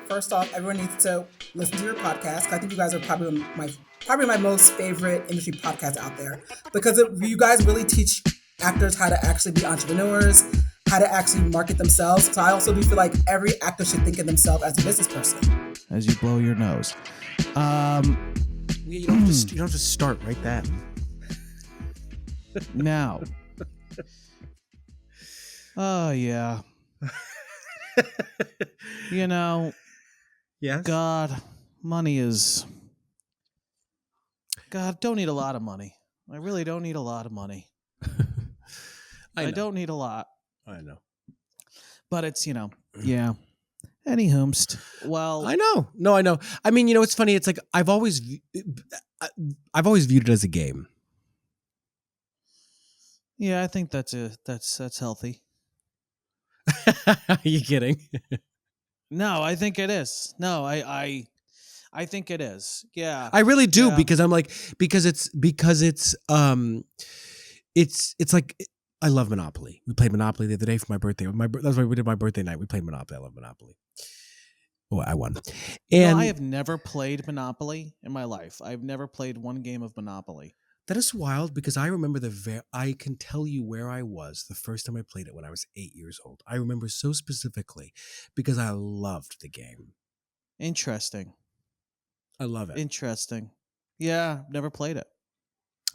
First off, everyone needs to listen to your podcast. 'Cause I think you guys are probably my most favorite industry podcast out there because you guys really teach actors how to actually be entrepreneurs, how to actually market themselves. So I also do feel like every actor should think of themselves as a business person. As you blow your nose. You don't have to start right then. Now. Oh, yeah. You know, yes. God, don't need a lot of money. I really don't need a lot of money. I don't need a lot. I know. But it's, yeah. Any whomst. Well, I know. No, I know. I mean, it's funny. It's like I've always viewed it as a game. Yeah, I think that's healthy. Are you kidding? No, I think it is. No, I think it is. Yeah. I really do Yeah. because it's like I love Monopoly. We played Monopoly the other day for my birthday. That's why we did my birthday night. We played Monopoly. I love Monopoly. Oh, I won. And I have never played Monopoly in my life. I've never played one game of Monopoly. That is wild because I remember I can tell you where I was the first time I played it when I was 8 years old. I remember so specifically because I loved the game. Interesting. I love it. Interesting. Yeah, never played it.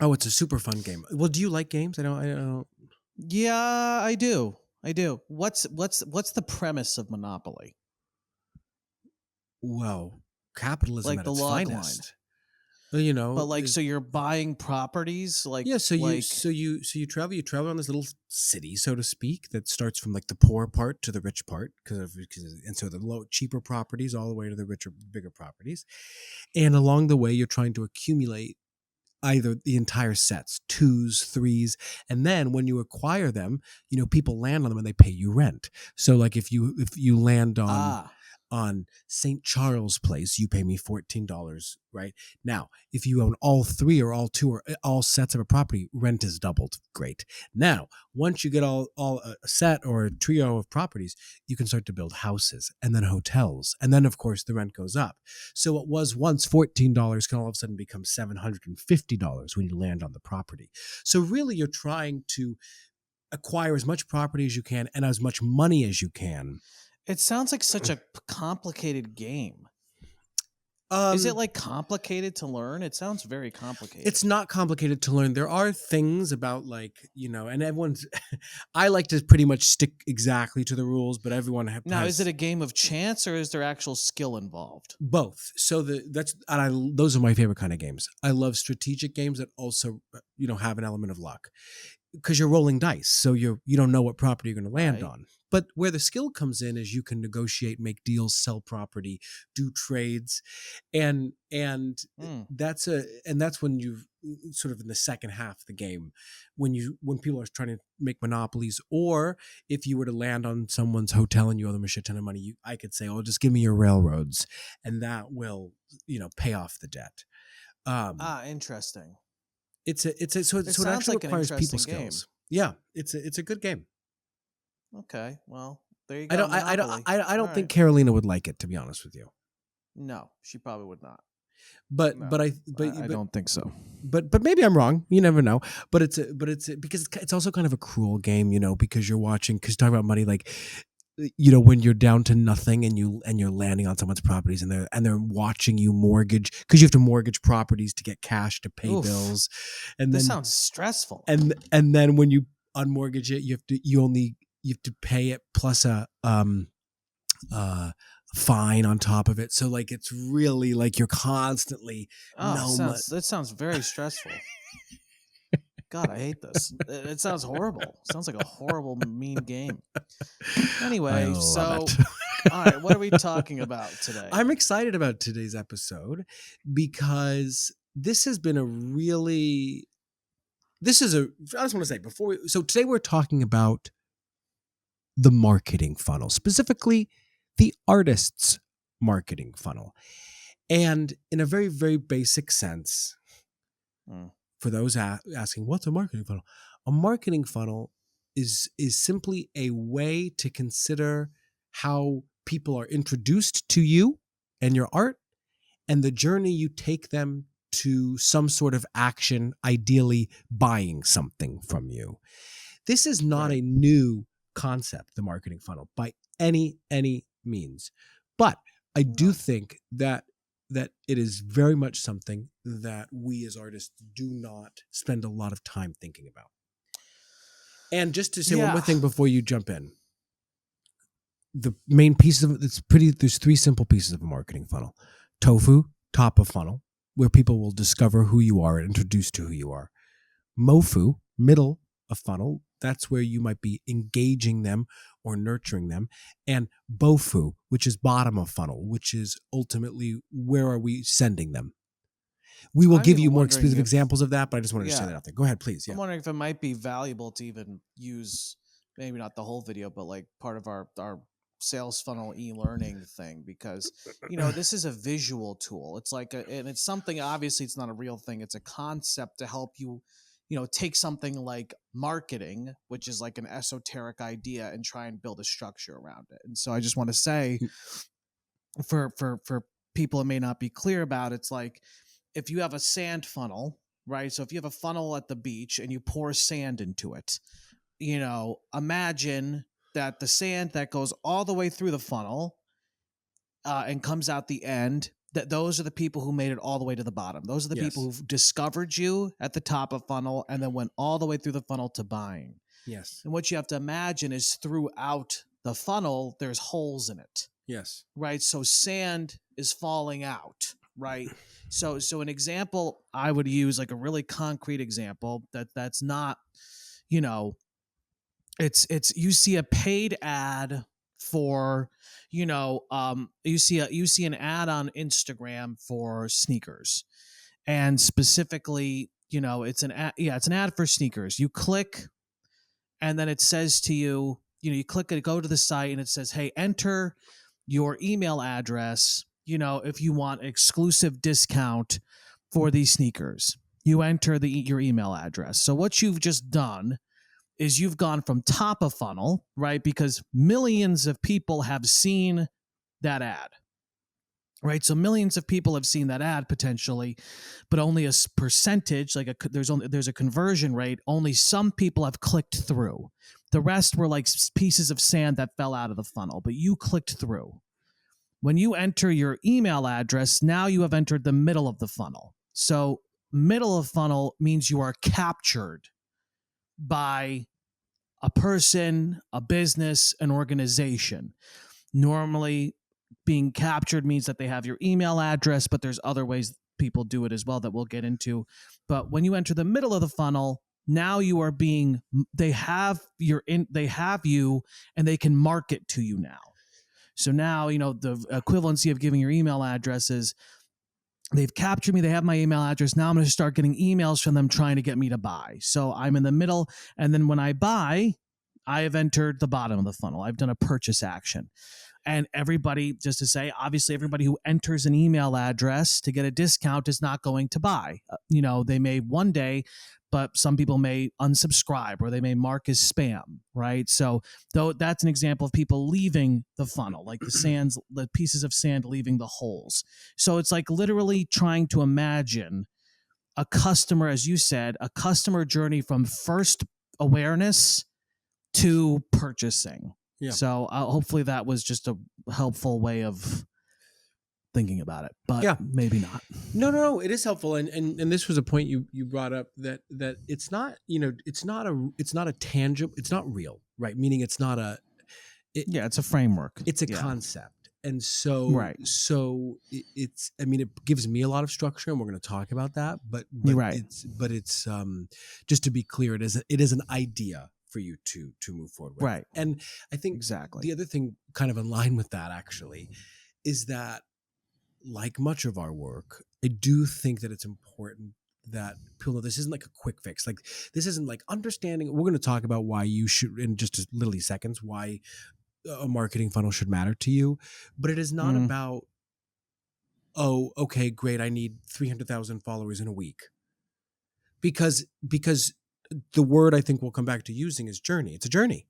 Oh, it's a super fun game. Well, do you like games? I don't. Yeah, I do. What's the premise of Monopoly? Well, capitalism Like at the its log finest. line. But so you're buying properties, like yeah. So like, you travel on this little city, so to speak, that starts from like the poor part to the rich part, and so the cheaper properties all the way to the richer, bigger properties, and along the way you're trying to accumulate either the entire sets, 2s, 3s, and then when you acquire them, people land on them and they pay you rent. So like if you land on St. Charles Place, you pay me $14, right? Now, if you own all 3 or all 2 or all sets of a property, rent is doubled. Great. Now, once you get all a set or a trio of properties, you can start to build houses and then hotels. And then, of course, the rent goes up. So what was once $14 can all of a sudden become $750 when you land on the property. So really, you're trying to acquire as much property as you can and as much money as you can. It sounds like such a complicated game. Is it like complicated to learn? It sounds very complicated. It's not complicated to learn. There are things about and everyone's. I like to pretty much stick exactly to the rules, but everyone has. Now, is it a game of chance or is there actual skill involved? Both. So those are my favorite kind of games. I love strategic games that also have an element of luck because you're rolling dice, so you don't know what property you're going to land on. But where the skill comes in is you can negotiate, make deals, sell property, do trades, and that's when you've sort of in the second half of the game when people are trying to make monopolies, or if you were to land on someone's hotel and you owe them a shit ton of money, I could say, "Oh, just give me your railroads," and that will pay off the debt. Interesting. So it actually requires people skills. Yeah, it's a good game. Okay, well, there you go. I don't think Carolina would like it, to be honest with you. No, she probably would not. But I don't think so. But maybe I'm wrong. You never know. But it's because it's also kind of a cruel game, because you're talking about money, like when you're down to nothing and you're landing on someone's properties and they're watching you mortgage because you have to mortgage properties to get cash to pay bills. And this sounds stressful. And then when you unmortgage it, you have to pay it plus a fine on top of it. So like it's really like you're constantly that sounds very stressful. God, I hate this. It sounds horrible. It sounds like a horrible, mean game. Anyway, all right, what are we talking about today? I'm excited about today's episode because this has been I just want to say so today we're talking about the marketing funnel, specifically the artist's marketing funnel. And in a very, very basic sense, for those asking, what's a marketing funnel? A marketing funnel is simply a way to consider how people are introduced to you and your art, and the journey you take them to some sort of action, ideally buying something from you. This is not a new concept, the marketing funnel, by any means. But I do think that it is very much something that we as artists do not spend a lot of time thinking about. And just to say one more thing before you jump in, the main pieces of there's three simple pieces of a marketing funnel. Tofu, top of funnel, where people will discover who you are and introduced to who you are. Mofu, middle of funnel, that's where you might be engaging them or nurturing them. And bofu, which is bottom of funnel, which is ultimately where are we sending them. We will give you more specific examples of that, but I just wanted to say that out there. Go ahead, please. Yeah. I'm wondering if it might be valuable to even use, maybe not the whole video, but like part of our sales funnel e-learning thing, because this is a visual tool. It's like and it's something, obviously it's not a real thing, it's a concept to help you take something like marketing, which is like an esoteric idea, and try and build a structure around it. And so I just want to say, for people who may not be clear about it, it's like if you have a sand funnel, right? So if you have a funnel at the beach and you pour sand into it, imagine that the sand that goes all the way through the funnel and comes out the end, that those are the people who made it all the way to the bottom. Those are the people who discovered you at the top of funnel and then went all the way through the funnel to buying. Yes. And what you have to imagine is throughout the funnel, there's holes in it. Yes. Right. So sand is falling out. Right. So an example I would use, like a really concrete example that's not, it's you see a paid ad for, you see an ad on Instagram for sneakers, and specifically, it's an ad for sneakers. You click, and then it says to you, you click it, go to the site, and it says, hey, enter your email address, if you want exclusive discount for these sneakers. You enter your email address. So what you've just done is you've gone from top of funnel, right? Because millions of people have seen that ad, right? So millions of people have seen that ad potentially, but only a percentage, there's a conversion rate. Only some people have clicked through. The rest were like pieces of sand that fell out of the funnel, but you clicked through. When you enter your email address, now you have entered the middle of the funnel. So middle of funnel means you are captured by a person, a business, an organization. Normally, being captured means that they have your email address, but there's other ways people do it as well that we'll get into. But when you enter the middle of the funnel, now you are they have you, and they can market to you now. So now, the equivalency of giving your email address is, they've captured me. They have my email address. Now I'm going to start getting emails from them trying to get me to buy. So I'm in the middle. And then when I buy, I have entered the bottom of the funnel. I've done a purchase action. And everybody, just to say, obviously everybody who enters an email address to get a discount is not going to buy. They may one day, but some people may unsubscribe or they may mark as spam, right? So though that's an example of people leaving the funnel, like the pieces of sand leaving the holes. So it's like literally trying to imagine a customer, as you said, a customer journey from first awareness to purchasing. Yeah. So hopefully that was just a helpful way of thinking about it, but maybe not. No, it is helpful. And this was a point you brought up that it's not, it's not a tangible, it's not real, right? Meaning it's not it's a framework. It's a concept. And so, it gives me a lot of structure, and we're going to talk about that, but it's just to be clear, it is an idea for you to move forward with. Right. And I think the other thing kind of in line with that actually is that, like much of our work, I do think that it's important that people know this isn't like a quick fix. Like this isn't like understanding. We're going to talk about why you should, in just literally seconds, why a marketing funnel should matter to you. But it is not about, oh, okay, great, I need 300,000 followers in a week. Because the word I think we'll come back to using is journey. It's a journey.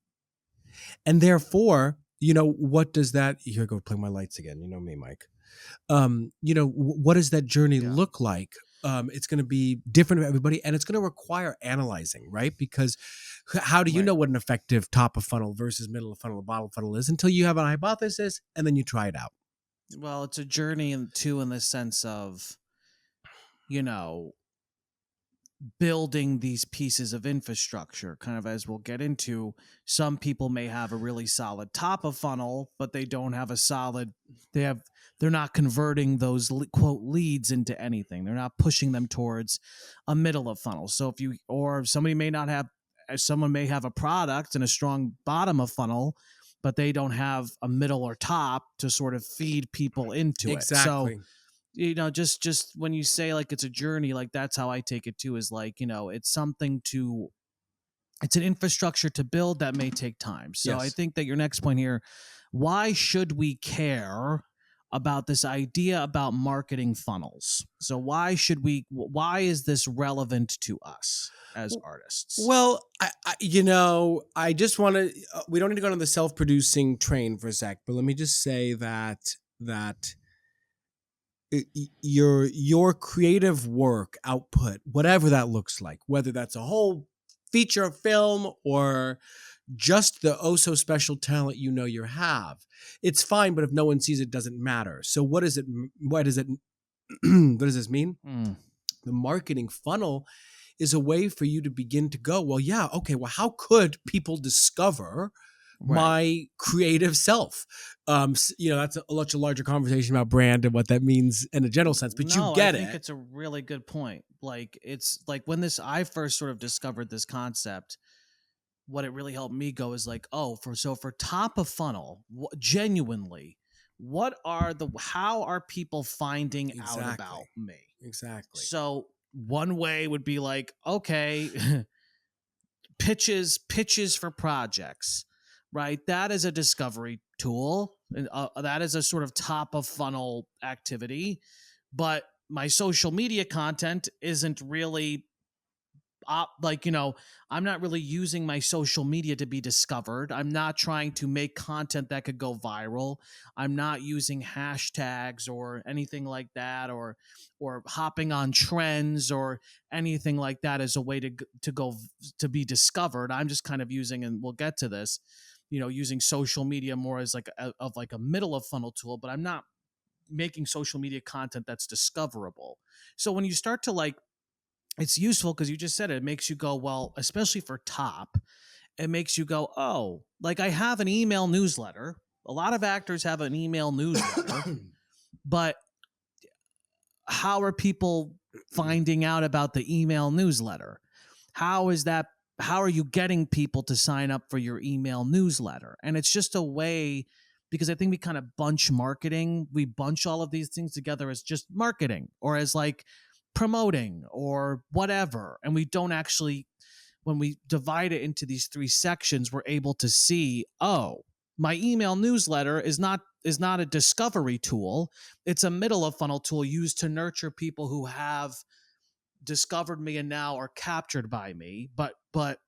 And therefore, what does that, here I go play my lights again, you know me, Mike. What does that journey look like? It's going to be different for everybody, and it's going to require analyzing, right? Because how do you know what an effective top of funnel versus middle of funnel or bottom of funnel is until you have a hypothesis and then you try it out? Well, it's a journey in the sense of, building these pieces of infrastructure, kind of as we'll get into. Some people may have a really solid top of funnel, but they don't have a solid, they're not converting those quote leads into anything. They're not pushing them towards a middle of funnel. So someone may have a product and a strong bottom of funnel, but they don't have a middle or top to sort of feed people into it. Exactly. So, just when you say like it's a journey, like that's how I take it too, is like, it's an infrastructure to build that may take time. So I think that your next point here, why should we care about this idea about marketing funnels? So why is this relevant to us as artists? Well, I just want to, we don't need to go on the self-producing train for a sec, but let me just say that your creative work output, whatever that looks like, whether that's a whole feature film or just the oh so special talent you have, it's fine. But if no one sees it, doesn't matter. So what does it what does this mean? The marketing funnel is a way for you to begin to go, well, yeah, okay, well, how could people discover my creative self? That's a much larger conversation about brand and what that means in a general sense, but you get it. I think it's a really good point. Like, it's like when I first sort of discovered this concept, what it really helped me go is like, for top of funnel, genuinely, how are people finding out about me? Exactly. So one way would be like, okay, pitches for projects, right? That is a discovery tool. That is a sort of top of funnel activity, but my social media content isn't really I'm not really using my social media to be discovered. I'm not trying to make content that could go viral. I'm not using hashtags or anything like that, or hopping on trends or anything like that as a way to be discovered. I'm just kind of using, and we'll get to this, using social media more as like a middle of funnel tool, but I'm not making social media content that's discoverable. So when you start to it's useful because you just said it makes you go, well, especially for top, it makes you go, oh, like I have an email newsletter. A lot of actors have an email newsletter, but how are people finding out about the email newsletter? How are you getting people to sign up for your email newsletter? And it's just a way, because I think we kind of bunch marketing. We bunch all of these things together as just marketing or as like promoting or whatever. And we don't actually, when we divide it into these three sections, we're able to see, oh, my email newsletter is not a discovery tool. It's a middle of funnel tool used to nurture people who have discovered me and now are captured by me. But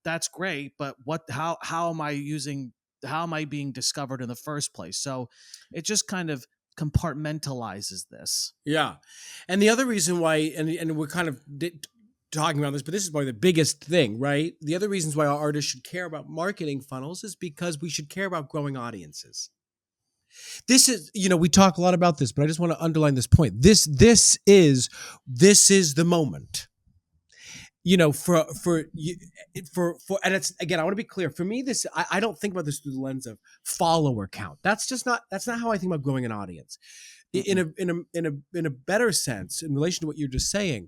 that's great. But how am I being discovered in the first place? So it just kind of compartmentalizes this. Yeah. And the other reason why, and we're kind of talking about this, but this is probably the biggest thing, right? The other reasons why our artists should care about marketing funnels is because we should care about growing audiences. This is, we talk a lot about this, but I just want to underline this point. This is the moment. For and it's, again, I want to be clear. For me, I don't think about this through the lens of follower count. That's not how I think about growing an audience. In a better sense, in relation to what you're just saying,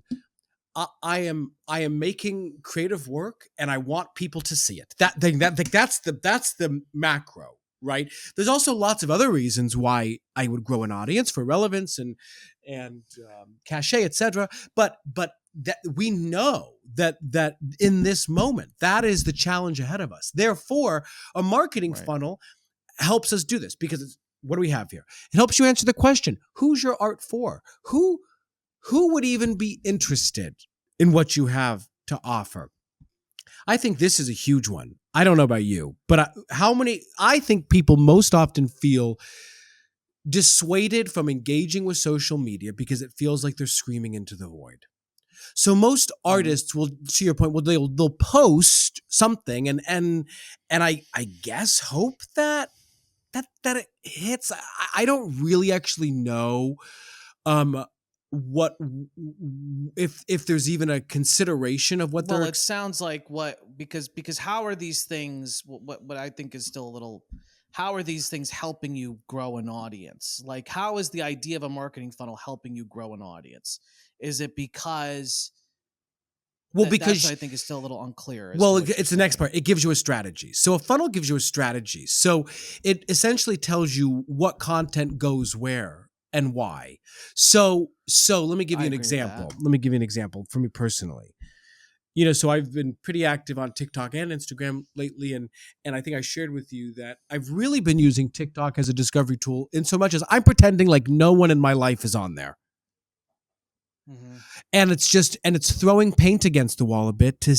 I am making creative work and I want people to see it. That's the macro, right? There's also lots of other reasons why I would grow an audience, for relevance and cachet, etc. But that we know that in this moment, that is the challenge ahead of us. Therefore, a marketing funnel helps us do this, because what do we have here? It helps you answer the question: who's your art for? Who would even be interested in what you have to offer? I think this is a huge one. I don't know about you, but I think people most often feel dissuaded from engaging with social media because it feels like they're screaming into the void. So most artists will, to your point, they'll post something and I guess hope that it hits. I don't really actually know what if there's even a consideration of what Well, they're. it sounds like because how are these things what I think is still a little, how are these things helping you grow an audience? Like, how is the idea of a marketing funnel helping you grow an audience? Is it because that's Because what I think is still a little unclear as to well, what it's the next part. It gives you a strategy. So a funnel gives you a strategy. So it essentially tells you what content goes where and why. So let me give you I an agree with example. that. Let me give you an example for me personally. So I've been pretty active on TikTok and Instagram lately, and I think I shared with you that I've really been using TikTok as a discovery tool in so much as I'm pretending like no one in my life is on there. Mm-hmm. And it's throwing paint against the wall a bit to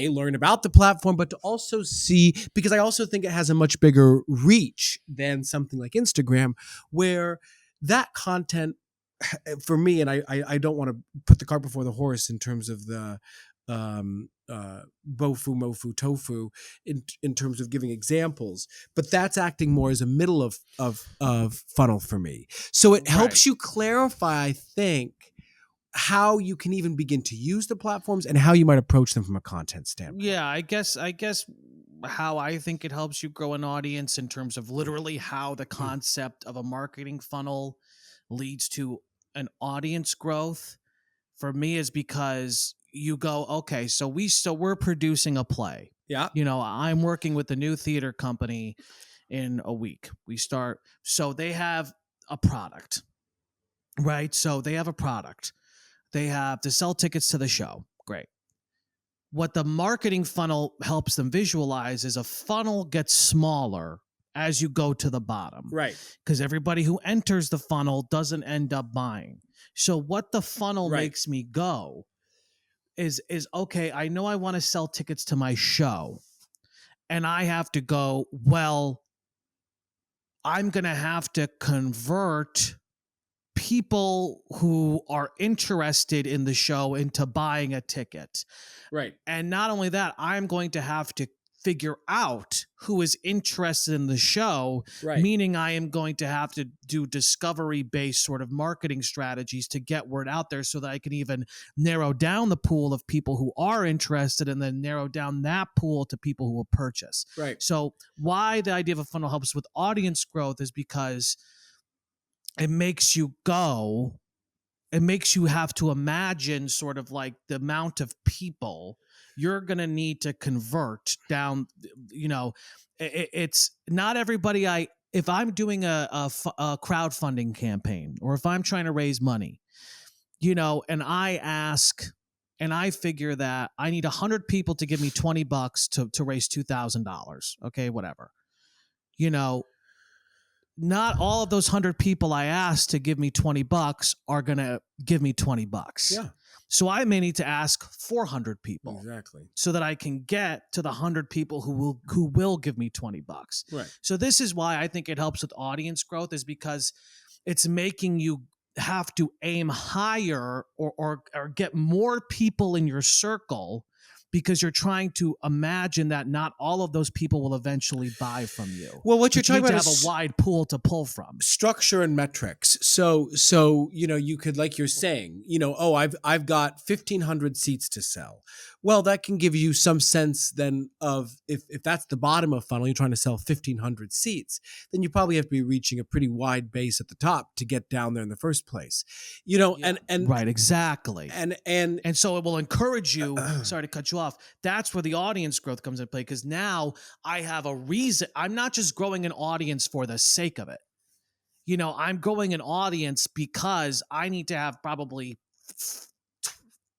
learn about the platform, but to also see, because I also think it has a much bigger reach than something like Instagram, where that content for me, and I don't want to put the cart before the horse in terms of the bofu, mofu, tofu in terms of giving examples, but that's acting more as a middle of funnel for me. So it helps you clarify, I think, how you can even begin to use the platforms and how you might approach them from a content standpoint. Yeah, I guess how I think it helps you grow an audience in terms of literally how the concept of a marketing funnel leads to an audience growth for me is because you go, okay, so we're producing a play. Yeah. I'm working with the new theater company in a week. So they have a product, right? So they have a product. They have to sell tickets to the show. Great. What the marketing funnel helps them visualize is a funnel gets smaller as you go to the bottom. Right. Because everybody who enters the funnel doesn't end up buying. So what the funnel makes me go is okay, I know I want to sell tickets to my show. And I have to go, well, I'm going to have to convert people who are interested in the show into buying a ticket. Right. And not only that, I'm going to have to figure out who is interested in the show, meaning I am going to have to do discovery-based sort of marketing strategies to get word out there so that I can even narrow down the pool of people who are interested and then narrow down that pool to people who will purchase. Right. So why the idea of a funnel helps with audience growth is because it makes you have to imagine sort of like the amount of people you're going to need to convert down. It's not everybody. If I'm doing a crowdfunding campaign, or if I'm trying to raise money, and I figure that I need 100 people to give me $20 to raise $2,000. Okay, whatever. Not all of those 100 people I asked to give me $20 are going to give me $20. Yeah. So I may need to ask 400 people. Exactly. So that I can get to the 100 people who will give me $20. Right. So this is why I think it helps with audience growth, is because it's making you have to aim higher or get more people in your circle, because you're trying to imagine that not all of those people will eventually buy from you. Well, what you're talking about is have a wide pool to pull from. Structure and metrics. So you could, like you're saying, I've got 1,500 seats to sell. Well, that can give you some sense then of if that's the bottom of funnel, you're trying to sell 1,500 seats, then you probably have to be reaching a pretty wide base at the top to get down there in the first place. And right, exactly. And so it will encourage you. Sorry to cut you off. That's where the audience growth comes into play, because now I have a reason. I'm not just growing an audience for the sake of it. I'm growing an audience because I need to have probably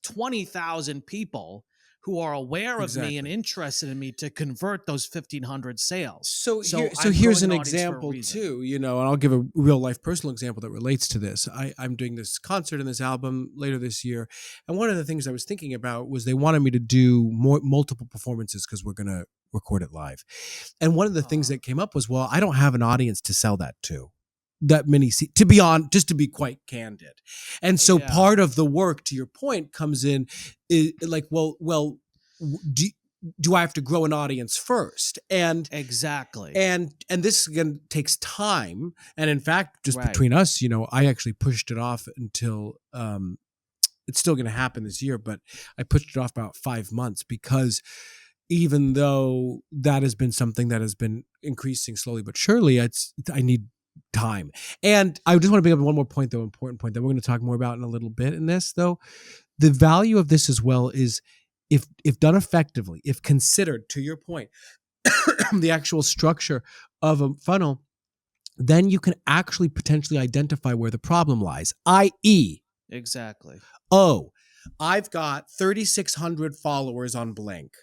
20,000 people who are aware of me and Exactly. interested in me to convert those 1,500 sales. So I'm here's growing an audience for a example reason. too, and I'll give a real life personal example that relates to this. I'm doing this concert and this album later this year, and one of the things I was thinking about was they wanted me to do multiple performances because we're gonna record it live. And one of the things that came up was, well, I don't have an audience to sell that to. That many, just to be quite candid. And so part of the work, to your point, comes in is like, well, do I have to grow an audience first? And exactly. And this again takes time. And in fact, just Right. between us, I actually pushed it off until it's still going to happen this year, but I pushed it off about 5 months because even though that has been something that has been increasing slowly but surely, I need time. And I just want to bring up one more point, though, important point that we're going to talk more about in a little bit in this, though. The value of this as well is if done effectively, if considered, to your point, the actual structure of a funnel, then you can actually potentially identify where the problem lies, i.e. Exactly. Oh, I've got 3,600 followers on blank,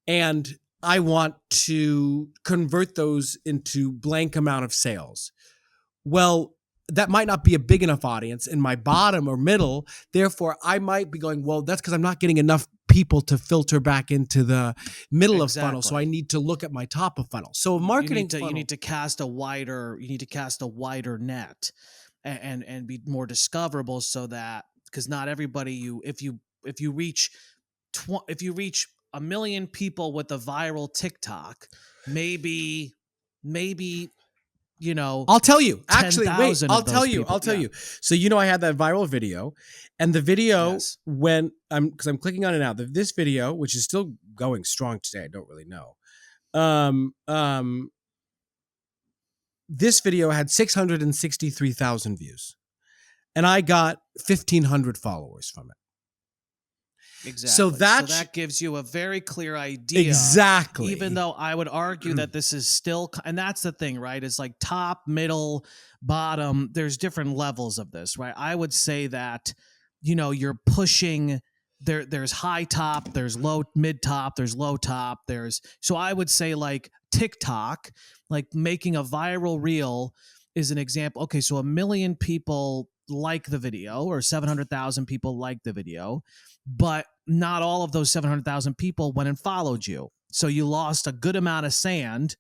and I want to convert those into blank amount of sales. Well, that might not be a big enough audience in my bottom or middle. Therefore, I might be going, well, that's because I'm not getting enough people to filter back into the middle of funnel. So I need to look at my top of funnel. So marketing funnel, you need to cast a wider net and be more discoverable, so that, because not everybody if you reach 1 million people with a viral TikTok, maybe I'll tell you. Actually, 10,000 wait. of those people. I'll tell you. So I had that viral video, and the video when I'm clicking on it now. This video, which is still going strong today, I don't really know. This video had 663,000 views, and I got 1,500 followers from it. Exactly. So that gives you a very clear idea. Exactly. Even though I would argue that this is still, and that's the thing, right? It's like top, middle, bottom. There's different levels of this, right? I would say that, you're pushing there's high top, there's low, mid top, there's low top, so I would say like TikTok, like making a viral reel is an example. Okay. So 1 million people like the video, or 700,000 people like the video, but not all of those 700,000 people went and followed you. So you lost a good amount of sand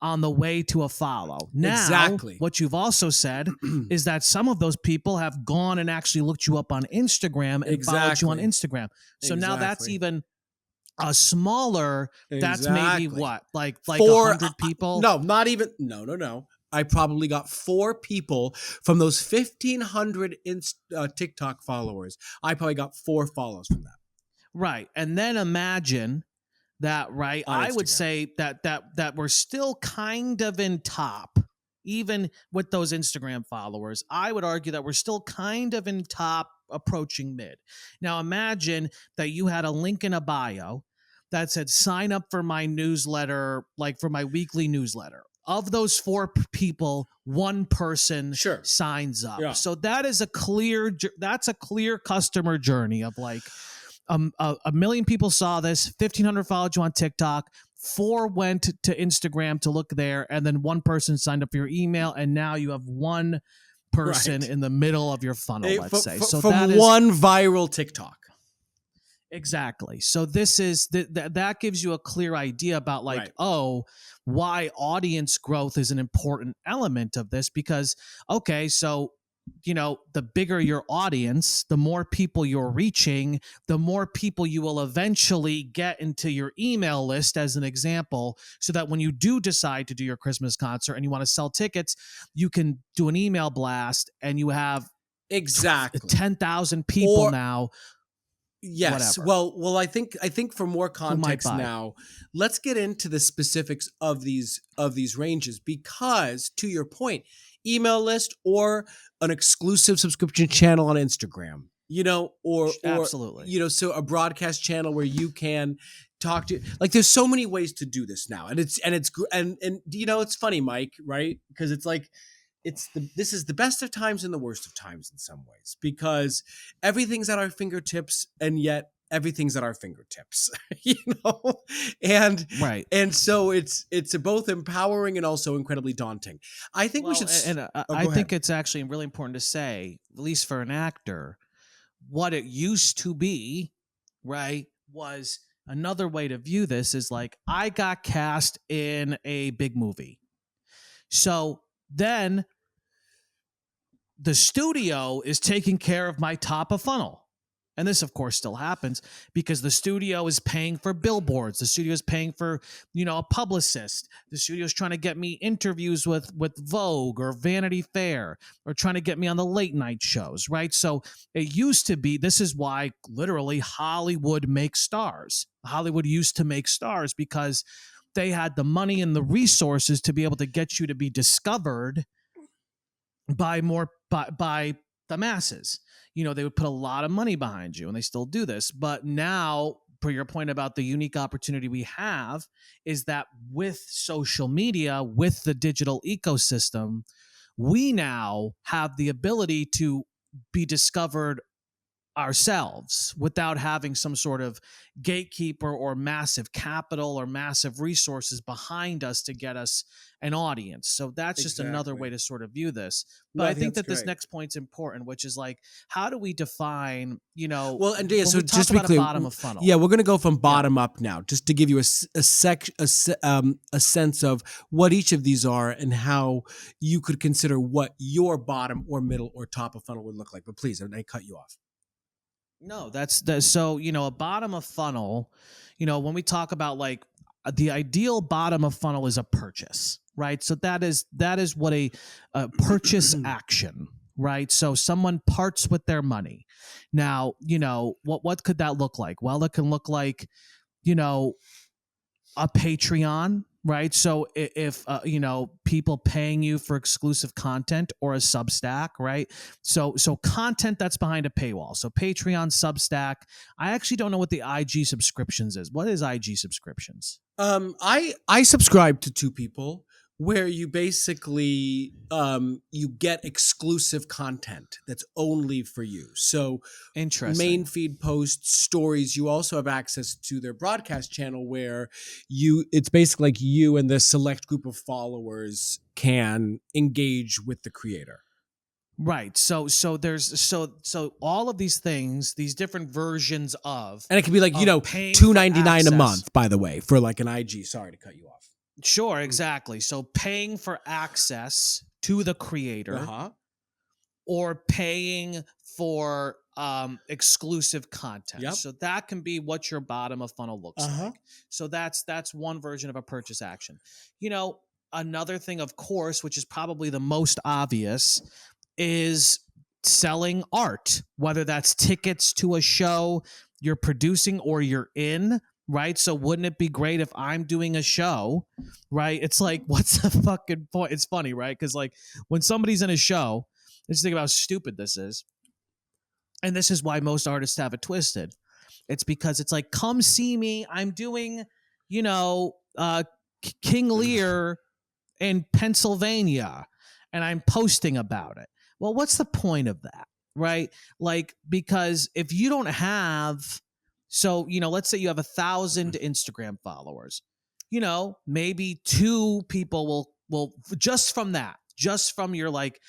on the way to a follow. Now, what you've also said is that some of those people have gone and actually looked you up on Instagram and followed you on Instagram. So now that's even a smaller, that's maybe what? Like 100 people? No, not even, no. I probably got 4 people from those 1,500 TikTok followers. I probably got 4 follows from that. Right. And then imagine that, right? I would say that we're still kind of in top, even with those Instagram followers. I would argue that we're still kind of in top, approaching mid. Now imagine that you had a link in a bio that said, sign up for my newsletter, like for my weekly newsletter. Of those 4 people, 1 person signs up. Yeah. So that is a clear customer journey of like, 1 million people saw this, 1,500 followed you on TikTok, 4 went to Instagram to look there, and then 1 person signed up for your email, and now you have 1 person in the middle of your funnel, let's say. So from one viral TikTok. Exactly. So this is that gives you a clear idea about like, why audience growth is an important element of this, because, okay, so, the bigger your audience, the more people you're reaching, the more people you will eventually get into your email list, as an example, so that when you do decide to do your Christmas concert and you want to sell tickets, you can do an email blast and you have 10,000 people now. Yes. Whatever. Well, I think for more context now, let's get into the specifics of these ranges, because to your point, email list or an exclusive subscription channel on Instagram, or absolutely, so a broadcast channel where you can talk to, like, there's so many ways to do this now. And it's funny, Mike, right? Because it's like, this is the best of times and the worst of times in some ways, because everything's at our fingertips, and yet everything's at our fingertips, you know, and Right. so it's both empowering and also incredibly daunting. I think we should. I think it's actually really important to say, at least for an actor, what it used to be, right, was another way to view this is like, I got cast in a big movie. So then the studio is taking care of my top of funnel. And this, of course, still happens because the studio is paying for billboards. The studio is paying for, a publicist. The studio is trying to get me interviews with Vogue or Vanity Fair, or trying to get me on the late night shows, right? So it used to be, this is why literally Hollywood makes stars. Hollywood used to make stars because they had the money and the resources to be able to get you to be discovered by the masses. They would put a lot of money behind you, and they still do this. But now, per your point about the unique opportunity we have, is that with social media, with the digital ecosystem, we now have the ability to be discovered ourselves without having some sort of gatekeeper or massive capital or massive resources behind us to get us an audience. So that's just another way to sort of view this. But I think that this next point's important, which is like, how do we define, well, and so just to be clear, bottom of funnel. Yeah, we're going to go from bottom up now, just to give you a sense of what each of these are and how you could consider what your bottom or middle or top of funnel would look like. But please, I cut you off. No, that's so, a bottom of funnel, when we talk about like the ideal bottom of funnel is a purchase, right? So that is what a purchase action, right? So someone parts with their money. Now, what could that look like? Well, it can look like, a Patreon, right? So if people paying you for exclusive content, or a Substack, right? So content that's behind a paywall. So Patreon, Substack. I actually don't know what the IG subscriptions is. What is IG subscriptions? I subscribe to two people where you basically you get exclusive content that's only for you. So interesting. Main feed posts, stories. You also have access to their broadcast channel where it's basically like you and this select group of followers can engage with the creator. Right. So there's so all of these things, these different versions of, and it can be like $2.99 a month, by the way, for like an IG. Sorry to cut you off. Sure, exactly. So paying for access to the creator, or paying for exclusive content. Yep. So that can be what your bottom of funnel looks like. So that's one version of a purchase action. Another thing, of course, which is probably the most obvious, is selling art, whether that's tickets to a show you're producing or you're in. Right. So wouldn't it be great if I'm doing a show, right? It's like, what's the fucking point? It's funny, right? Because like when somebody's in a show, let's think about how stupid this is. And this is why most artists have it twisted. It's because it's like, come see me. I'm doing, King Lear in Pennsylvania, and I'm posting about it. Well, what's the point of that? Right? Like, because if you don't have, so, let's say you have 1,000 Instagram followers, maybe 2 people will just from your like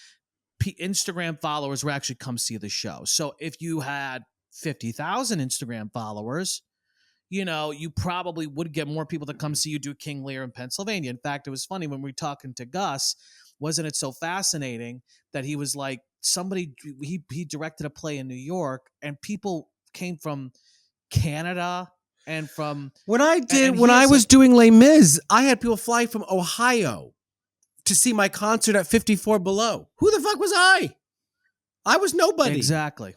Instagram followers will actually come see the show. So if you had 50,000 Instagram followers, you probably would get more people to come see you do King Lear in Pennsylvania. In fact, it was funny when we were talking to Gus, wasn't it so fascinating that he was like, he directed a play in New York, and people came from Canada and from when I was doing Les Mis, I had people fly from Ohio to see my concert at 54 Below. Who the fuck was I? I was nobody. Exactly.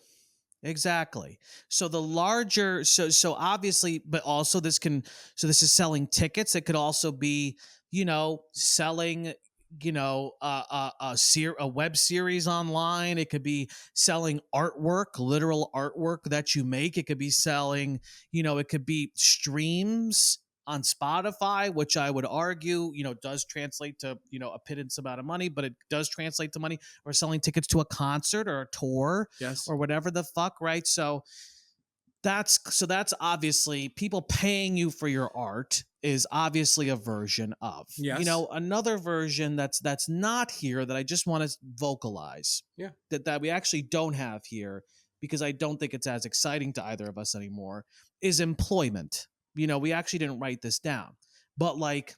So the larger, so obviously, but also this is selling tickets. It could also be, selling, a web series online. It could be selling artwork, literal artwork that you make. It could be selling, it could be streams on Spotify, which I would argue, does translate to, a pittance amount of money, but it does translate to money, or selling tickets to a concert or a tour, yes, or whatever the fuck. Right. So that's obviously people paying you for your art is obviously a version of. Yes. Another version that's not here that I just want to vocalize. Yeah. That we actually don't have here because I don't think it's as exciting to either of us anymore is employment. We actually didn't write this down. But like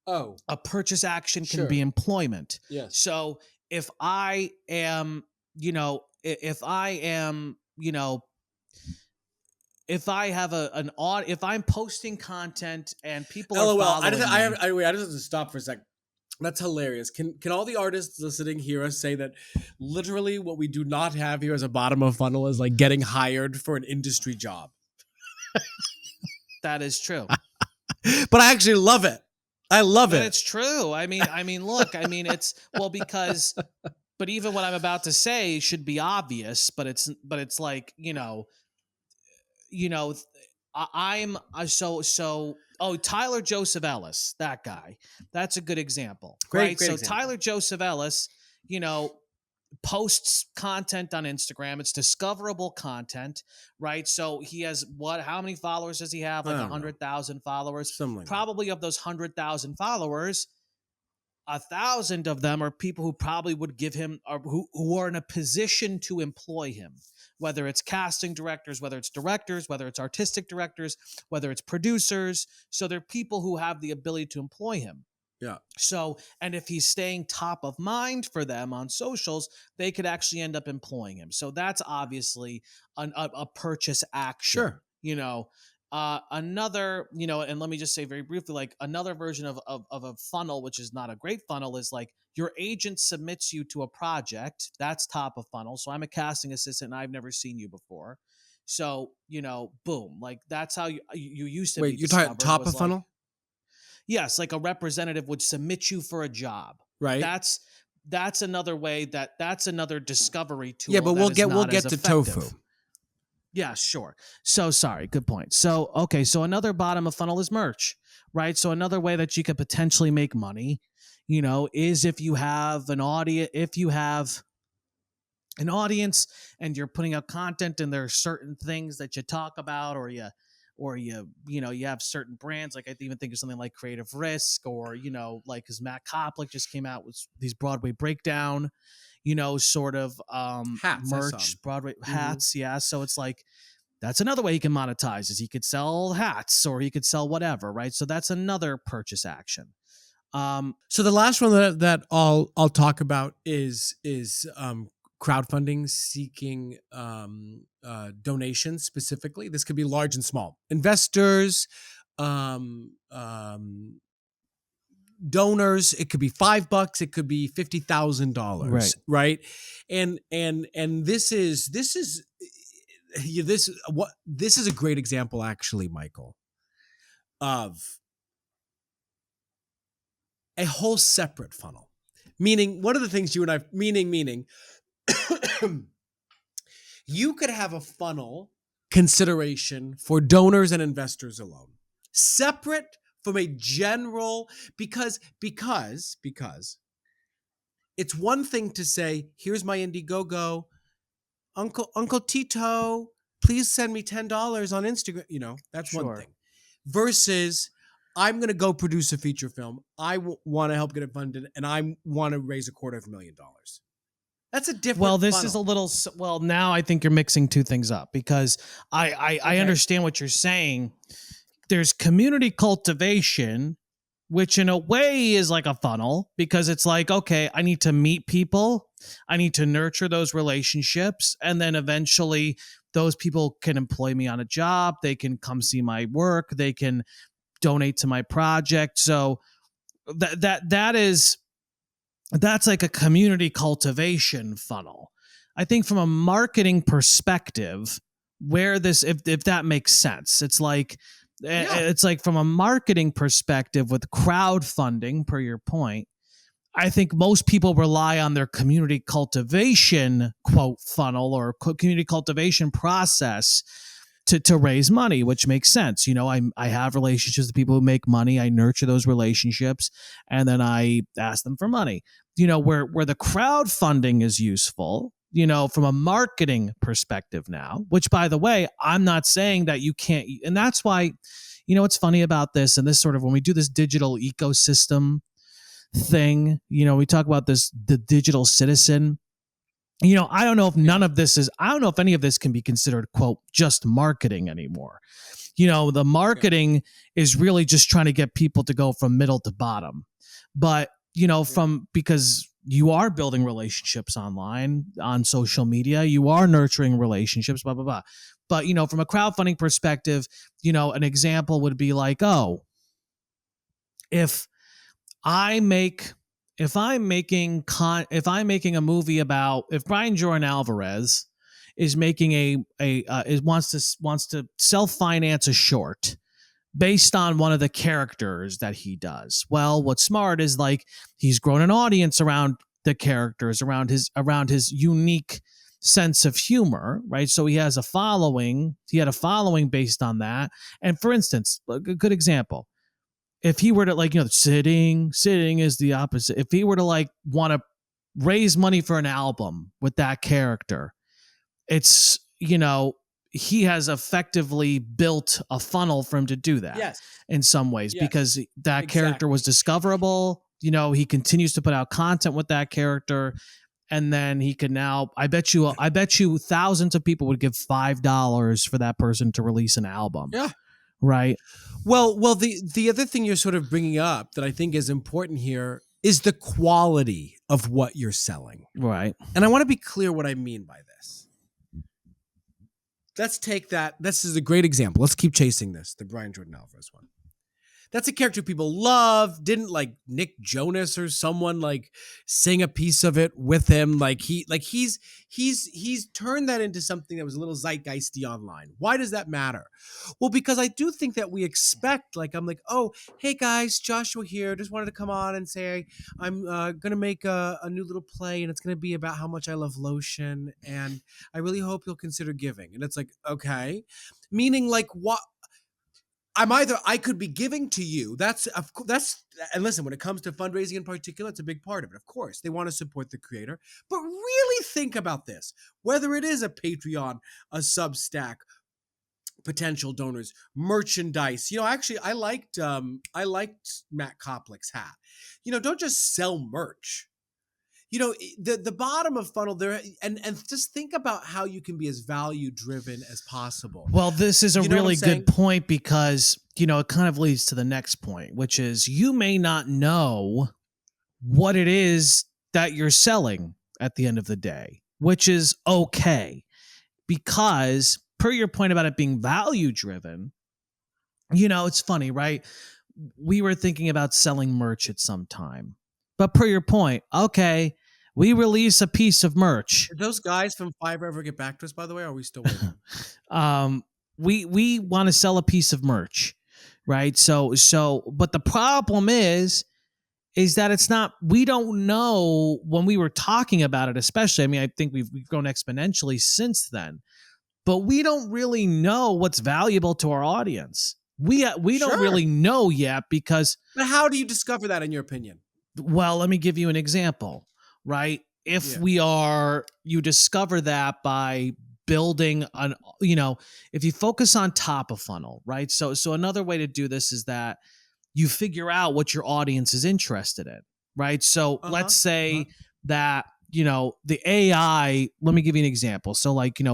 a purchase action can be employment. Yes. So if I am, if I have if I'm posting content and people are following me. I just have to stop for a sec. That's hilarious. Can all the artists listening hear us say that literally what we do not have here as a bottom of funnel is like getting hired for an industry job? That is true. But I actually love it. I love it. It's true. I mean, look, it's because, but even what I'm about to say should be obvious, but it's like, Tyler Joseph Ellis, that guy, that's a good example. Great So example. Tyler Joseph Ellis, posts content on Instagram. It's discoverable content, right? So he has how many followers does he have? Like 100,000 followers. Probably of those 100,000 followers, 1,000 of them are people who probably would give him, or who are in a position to employ him, whether it's casting directors, whether it's directors, whether it's artistic directors, whether it's producers. So they're people who have the ability to employ him. Yeah. So, and if he's staying top of mind for them on socials, they could actually end up employing him. So that's obviously a purchase action. Sure. Another, and let me just say very briefly, like another version of a funnel, which is not a great funnel, is like your agent submits you to a project. That's top of funnel. So I'm a casting assistant and I've never seen you before. So, boom, like that's how you used to be. Wait, you're talking top of funnel? Yes, like a representative would submit you for a job. Right. That's another way that's another discovery tool. Yeah, but we'll get to tofu. Yeah, sure. So sorry, good point. So another bottom of funnel is merch, right? So another way that you could potentially make money, is if you have an audience and you're putting out content and there are certain things that you talk about, or you have certain brands. Like I even think of something like Creative Risk, or like because Matt Koplik just came out with these Broadway breakdown, sort of hats, merch, Broadway hats. Yeah, so it's like that's another way he can monetize. Is he could sell hats or he could sell whatever, right? So that's another purchase action. So the last one that I'll talk about is crowdfunding, seeking donations specifically. This could be large and small. Investors, donors. It could be $5. It could be $50,000. Right. And this is a great example, actually, Michael, of a whole separate funnel. Meaning, one of the things you and I meaning. You could have a funnel consideration for donors and investors alone, separate from a general, because it's one thing to say, here's my Indiegogo, Uncle Tito, please send me $10 on Instagram. That's Sure. one thing. Versus, I'm going to go produce a feature film. I want to help get it funded, and I want to raise $250,000. That's a different. Well, this funnel. is a little. Well, now I think you're mixing two things up, because I understand what you're saying. There's community cultivation, which in a way is like a funnel, because it's like, okay, I need to meet people, I need to nurture those relationships, and then eventually those people can employ me on a job. They can come see my work. They can donate to my project. So that's like a community cultivation funnel. I think from a marketing perspective, where this, if that makes sense, it's like from a marketing perspective with crowdfunding, per your point, I think most people rely on their community cultivation quote funnel or community cultivation process to raise money, which makes sense. I have relationships with people who make money. I nurture those relationships, and then I ask them for money. Where the crowdfunding is useful, from a marketing perspective now, which by the way, I'm not saying that you can't, and that's why, what's funny about this, and this sort of, when we do this digital ecosystem thing, we talk about the digital citizen, I don't know if I don't know if any of this can be considered, quote, just marketing anymore. The marketing is really just trying to get people to go from middle to bottom. But, because you are building relationships online, on social media, you are nurturing relationships, blah, blah, blah. But, from a crowdfunding perspective, an example would be like, if I'm making a movie about, if Brian Jordan Alvarez is making wants to self-finance a short based on one of the characters that he does. Well, what's smart is like he's grown an audience around the characters, around his unique sense of humor, right? So he has a following. He had a following based on that. And for instance, a good example, if he were to sitting is the opposite. If he were to want to raise money for an album with that character, it's, he has effectively built a funnel for him to do that in some ways, because that character was discoverable. He continues to put out content with that character. And then he could now, I bet you thousands of people would give $5 for that person to release an album. Yeah. Right. Well, the other thing you're sort of bringing up that I think is important here is the quality of what you're selling. Right. And I want to be clear what I mean by this. Let's take that. This is a great example. Let's keep chasing this, the Brian Jordan Alvarez one. That's a character people love. Didn't Nick Jonas or someone sing a piece of it with him. He's turned that into something that was a little zeitgeisty online. Why does that matter? Well, because I do think that we expect, oh, hey guys, Joshua here. Just wanted to come on and say I'm going to make a new little play, and it's going to be about how much I love lotion, and I really hope you'll consider giving. And it's okay. Meaning what? I could be giving to you. That's, and listen, when it comes to fundraising in particular, it's a big part of it. Of course, they want to support the creator, but really think about this, whether it is a Patreon, a Substack, potential donors, merchandise. Actually, I liked Matt Koplick's hat. Don't just sell merch. The bottom of funnel there, and just think about how you can be as value driven as possible. Well, this is a really good point, because, it kind of leads to the next point, which is you may not know what it is that you're selling at the end of the day, which is okay, because per your point about it being value driven, it's funny, right? We were thinking about selling merch at some time, but per your point, okay, we release a piece of merch. Did those guys from Fiverr ever get back to us, by the way? Or are we still waiting? We want to sell a piece of merch, right? So, but the problem is that it's not, we don't know when we were talking about it, especially, I think we've grown exponentially since then, but we don't really know what's valuable to our audience. We don't really know yet, because. But how do you discover that, in your opinion? Well, let me give you an example. Right? If you discover that by building if you focus on top of funnel, right? So another way to do this is that you figure out what your audience is interested in, right? So let's say that, the AI, let me give you an example. So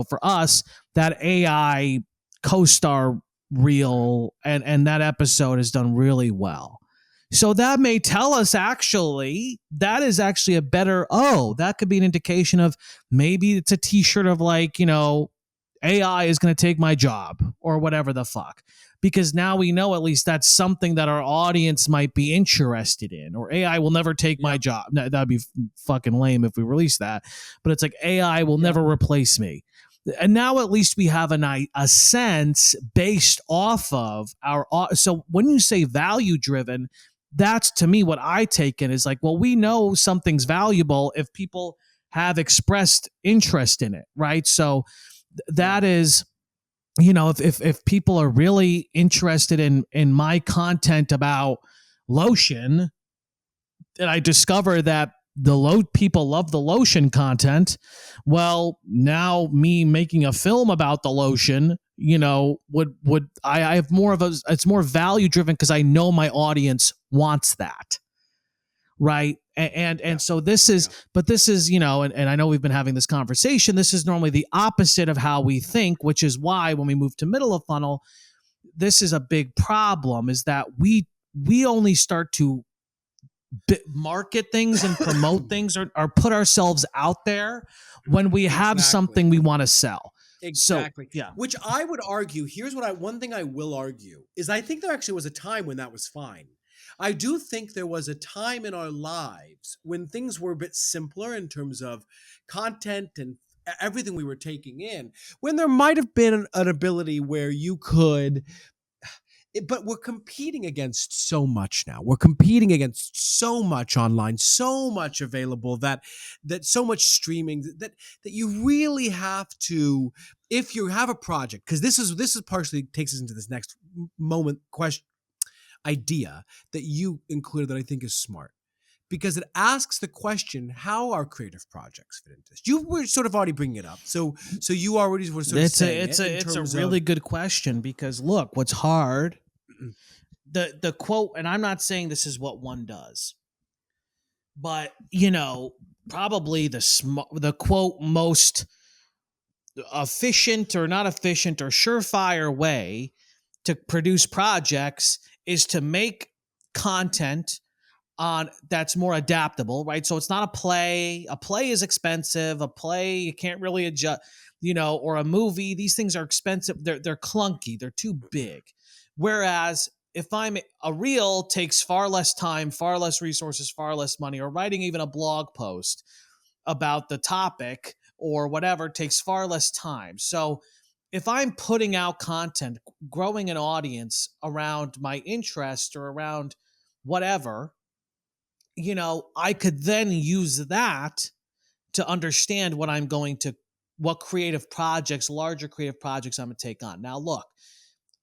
for us, that AI co-star reel and that episode has done really well. So that may tell us that is actually a better, that could be an indication of maybe it's a t-shirt of AI is going to take my job or whatever the fuck. Because now we know at least that's something that our audience might be interested in, or AI will never take my job. No, that'd be fucking lame if we release that. But it's AI will never replace me. And now at least we have a sense based off of so when you say value driven, that's to me what I take in is we know something's valuable if people have expressed interest in it, right? So that is, if people are really interested in my content about lotion, and I discover that people love the lotion content. Well, now me making a film about the lotion, would I have more of it's more value driven because I know my audience wants that. Right. And so this is, but this is, and I know we've been having this conversation. This is normally the opposite of how we think, which is why when we move to middle of funnel, this is a big problem, is that we only start to market things and promote things or put ourselves out there when we have something we want to sell. Exactly. So, yeah. Which I would argue, here's one thing I will argue, is I think there actually was a time when that was fine. I do think there was a time in our lives when things were a bit simpler in terms of content and everything we were taking in, when there might have been an ability where you could, but we're competing against so much now. We're competing against so much online, so much available, that so much streaming that you really have to, if you have a project, because this is partially takes us into this next question idea that you included that I think is smart, because it asks the question, how are creative projects fit into this? You were sort of already bringing it up. So you already were sort of saying it's a really good question, because look, what's hard, the quote, and I'm not saying this is what one does, but probably the quote most efficient or not efficient or surefire way to produce projects is to make content on that's more adaptable, right? So it's not a play. A play is expensive. A play you can't really adjust, or a movie. These things are expensive. They're clunky. They're too big. Whereas if I'm a reel, takes far less time, far less resources, far less money, or writing even a blog post about the topic or whatever takes far less time. So if I'm putting out content, growing an audience around my interest or around whatever, I could then use that to understand what creative projects, larger creative projects I'm going to take on. Now, look,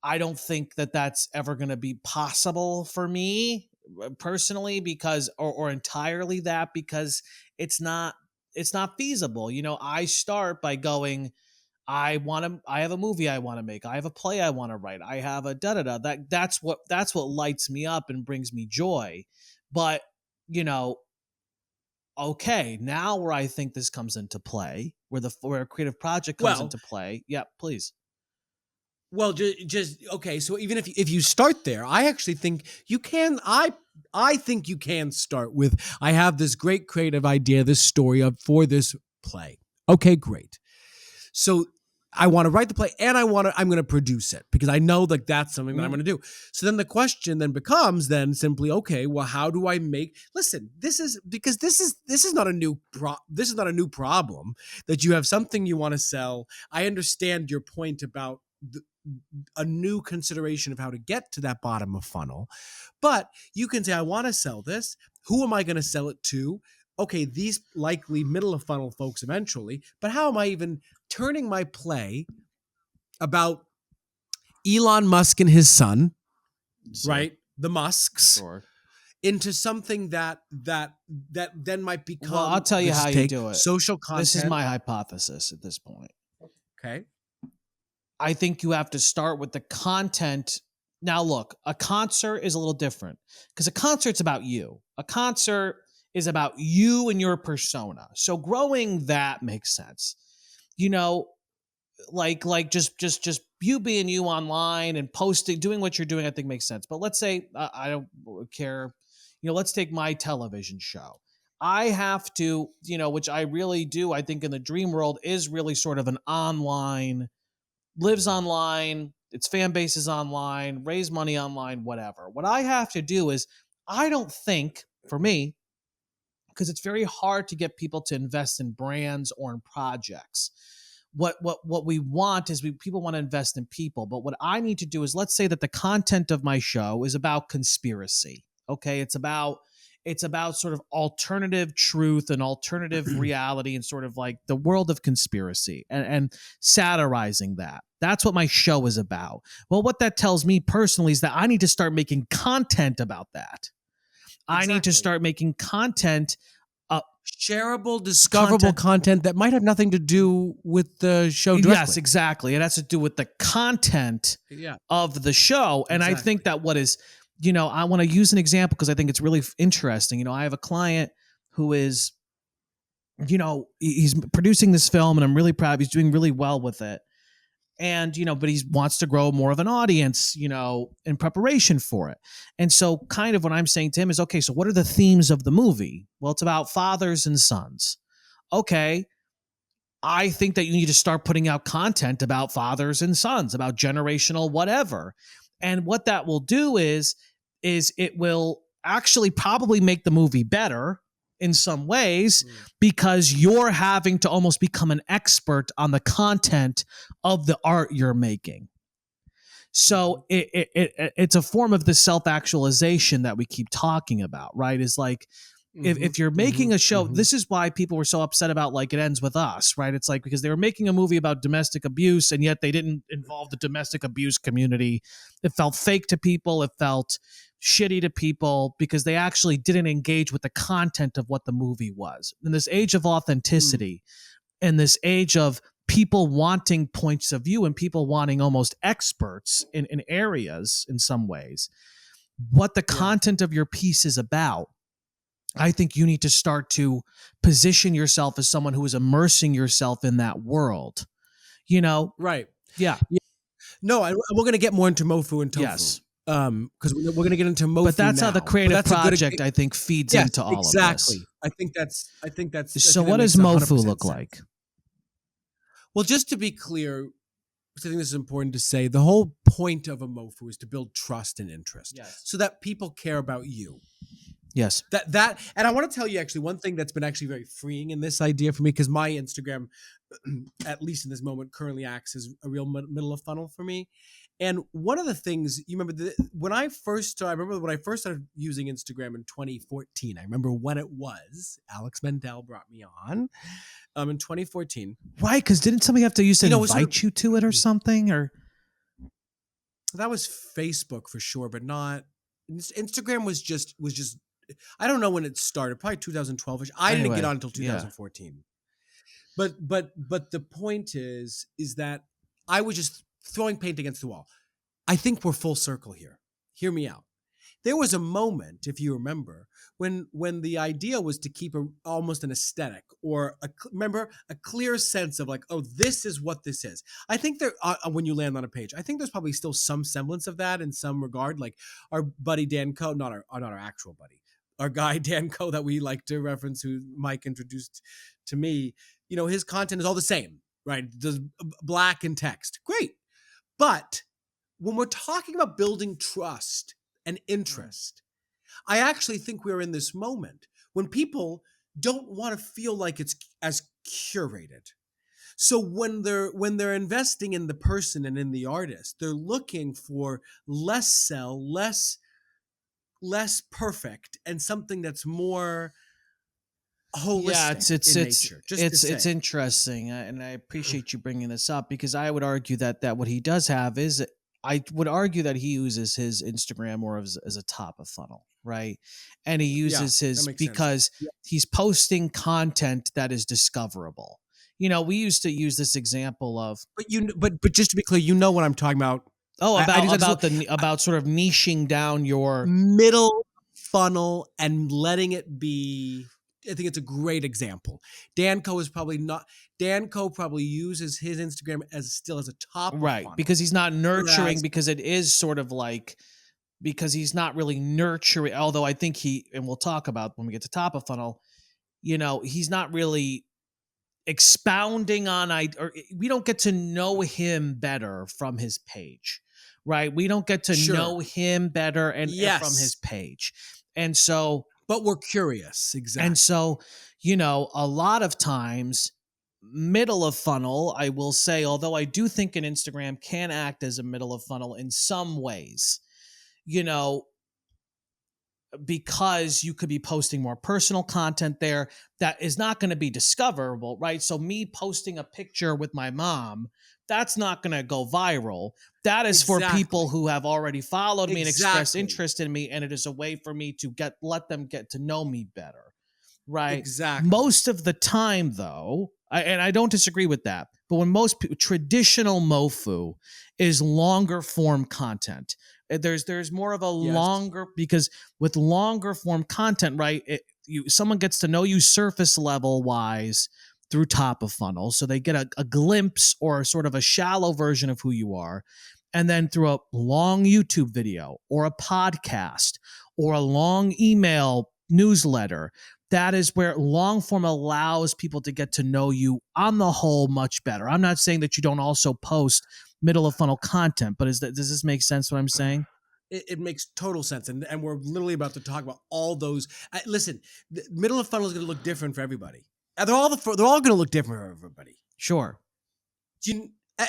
I don't think that that's ever going to be possible for me personally, because, or entirely that, because it's not feasible. I start by going, I have a movie I want to make. I have a play I want to write. I have a da-da-da. That's what lights me up and brings me joy. But, okay, now where I think this comes into play, where a creative project comes into play. Yeah, please. Well, just okay. So even if you start there, I actually think you can. I think you can start with, I have this great creative idea, this story for this play. Okay, great. So I want to write the play and I'm going to produce it, because I know that that's something that I'm going to do. So then the question then becomes simply, okay, well, how do I listen, this is not a new problem that you have something you want to sell. I understand your point about a new consideration of how to get to that bottom of funnel, but you can say, I want to sell this. Who am I going to sell it to? Okay, these likely middle of funnel folks eventually, but how am I even turning my play about Elon Musk and his son, right? The Musks, into something that then might become. Well, I'll tell you how you do it. Social content. This is my hypothesis at this point. Okay. I think you have to start with the content. Now, look, a concert is a little different, because a concert's about you. A concert is about you and your persona. So growing that makes sense. Like just you being you online and posting, doing what you're doing, I think makes sense. But let's say I don't care. Let's take my television show. I have to, which I really do, I think in the dream world is really sort of an online, lives online, its fan base is online, raise money online, whatever. What I have to do is, I don't think, for me, because it's very hard to get people to invest in brands or in projects. What we want is people want to invest in people. But what I need to do is, let's say that the content of my show is about conspiracy. Okay, it's about sort of alternative truth and alternative reality and sort of like the world of conspiracy and satirizing that. That's what my show is about. Well, what that tells me personally is that I need to start making content about that. Exactly. I need to start making content shareable, discoverable content that might have nothing to do with the show directly. Yes, exactly. It has to do with the content of the show. And I think that what is, I want to use an example because I think it's really interesting. I have a client who is, he's producing this film and I'm really proud. He's doing really well with it. And, but he wants to grow more of an audience, in preparation for it. And so kind of what I'm saying to him is, okay, so what are the themes of the movie? Well, it's about fathers and sons. Okay. I think that you need to start putting out content about fathers and sons, about generational whatever. And what that will do is it will actually probably make the movie better in some ways because you're having to almost become an expert on the content of the art you're making. So it's a form of the self-actualization that we keep talking about, right? Is like, if you're making a show, this is why people were so upset about Like It Ends With Us, right? It's like because they were making a movie about domestic abuse and yet they didn't involve the domestic abuse community. It felt fake to people. It felt shitty to people because they actually didn't engage with the content of what the movie was. In this age of authenticity, in this age of people wanting points of view and people wanting almost experts in areas in some ways, what the content of your piece is about, I think you need to start to position yourself as someone who is immersing yourself in that world, Right. Yeah. No, we're going to get more into Mofu and Tofu. Yes. Because we're going to get into Mofu But that's now. how the creative project, I think, feeds into all of this. Exactly. I think that's so what does Mofu look like? Well, just to be clear, because I think this is important to say, the whole point of a Mofu is to build trust and interest so that people care about you. Yes. And I want to tell you actually one thing that's been actually very freeing in this idea for me, because my Instagram, at least in this moment, currently acts as a real middle of funnel for me. And one of the things you remember when I first started using Instagram in 2014, I remember when it was Alex Mendel brought me on in 2014. Right. Because didn't somebody have to invite you to it or something? Or that was Facebook for sure, but not Instagram was just I don't know when it started, probably 2012ish. I didn't get on until 2014. But the point is that I was just throwing paint against the wall. I think we're full circle here. Hear me out. There was a moment, if you remember, when the idea was to keep almost an aesthetic or a clear sense of like, oh, this is what this is. I think there, when you land on a page, I think there's probably still some semblance of that in some regard. Like our buddy Dan Coe, not our actual buddy, our guy Dan Coe that we like to reference, who Mike introduced to me. His content is all the same, right? Does black and text, great. But when we're talking about building trust and interest, I actually think we're in this moment when people don't want to feel like it's as curated. So when they're investing in the person and in the artist, they're looking for less perfect and something that's more holistic in nature. It's interesting, and I appreciate you bringing this up because I would argue that what he does have is, I would argue that he uses his Instagram more as a top of funnel, right? And he uses his because he's posting content that is discoverable. We used to use this example of, but just to be clear, what I'm talking about. Oh, about sort of niching down your middle funnel and letting it be. I think it's a great example. Dan Coe probably uses his Instagram as a top right funnel. Because he's not nurturing, because it is sort of like, because he's not really nurturing, although I think and we'll talk about when we get to top of funnel, he's not really expounding on, or we don't get to know him better from his page, right? We don't get to know him better and from his page. And so, but we're curious. Exactly. And so, a lot of times, middle of funnel, I will say, although I do think an Instagram can act as a middle of funnel in some ways, because you could be posting more personal content there that is not going to be discoverable, right? So me posting a picture with my mom, that's not going to go viral. That is for people who have already followed me and expressed interest in me, and it is a way for me to let them get to know me better. right? Exactly. Most of the time, though, and I don't disagree with that, but when traditional MoFu is longer form content, there's more of a longer, because with longer form content, right? Someone gets to know you surface level wise through top of funnel, so they get a glimpse or sort of a shallow version of who you are, and then through a long YouTube video or a podcast or a long email newsletter. That is where long form allows people to get to know you on the whole much better. I'm not saying that you don't also post middle of funnel content, but does this make sense what I'm saying? It makes total sense. And we're literally about to talk about all those. Listen, the middle of funnel is going to look different for everybody. They're all going to look different for everybody. Sure.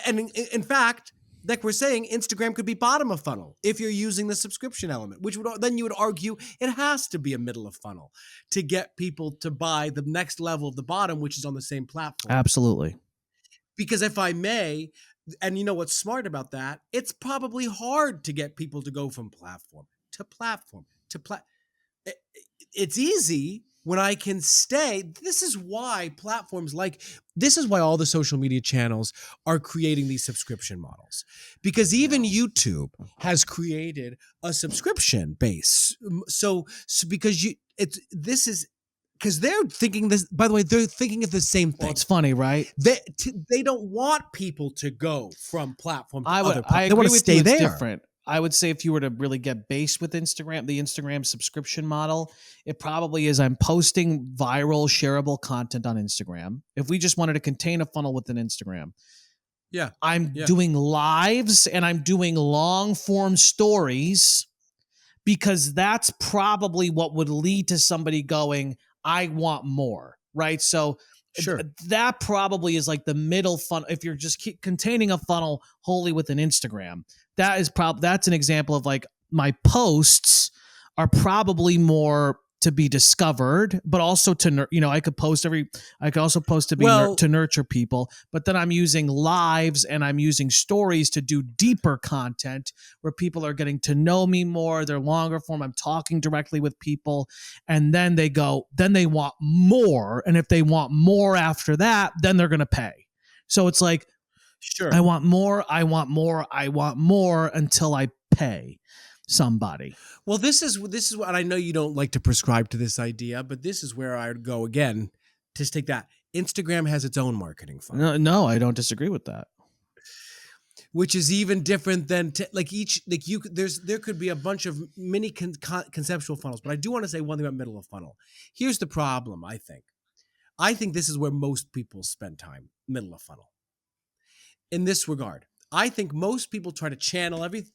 And in fact, like we're saying, Instagram could be bottom of funnel if you're using the subscription element, which then you would argue it has to be a middle of funnel to get people to buy the next level of the bottom, which is on the same platform. Absolutely. Because if I may, and you know what's smart about that, it's probably hard to get people to go from platform to platform to It's easy when I can stay. This is why all the social media channels are creating these subscription models, because even YouTube has created a subscription base. So because because they're thinking this, by the way, they're thinking of the same thing. Well, it's funny, right? They don't want people to go from platform to other platform. I agree they want to with stay you, it's there. different. I would say if you were to really get based with Instagram, the Instagram subscription model, it probably is I'm posting viral, shareable content on Instagram. If we just wanted to contain a funnel within Instagram, I'm doing lives and I'm doing long form stories, because that's probably what would lead to somebody going, I want more, right? So that probably is like the middle funnel. If you're just containing a funnel wholly within Instagram, that's an example of like my posts are probably more to be discovered, but also to I could also post to nurture people, but then I'm using lives and I'm using stories to do deeper content where people are getting to know me more. They're longer form. I'm talking directly with people, and then they want more, and if they want more after that, then they're going to pay. So it's like, I want more, I want more, I want more until I pay somebody. Well, this is what I know you don't like to prescribe to this idea, but this is where I would go again to take that. Instagram has its own marketing funnel. No, I don't disagree with that. Which is even different than there could be a bunch of mini conceptual funnels, but I do want to say one thing about middle of funnel. Here's the problem. I think this is where most people spend time, middle of funnel. In this regard, I think most people try to channel everything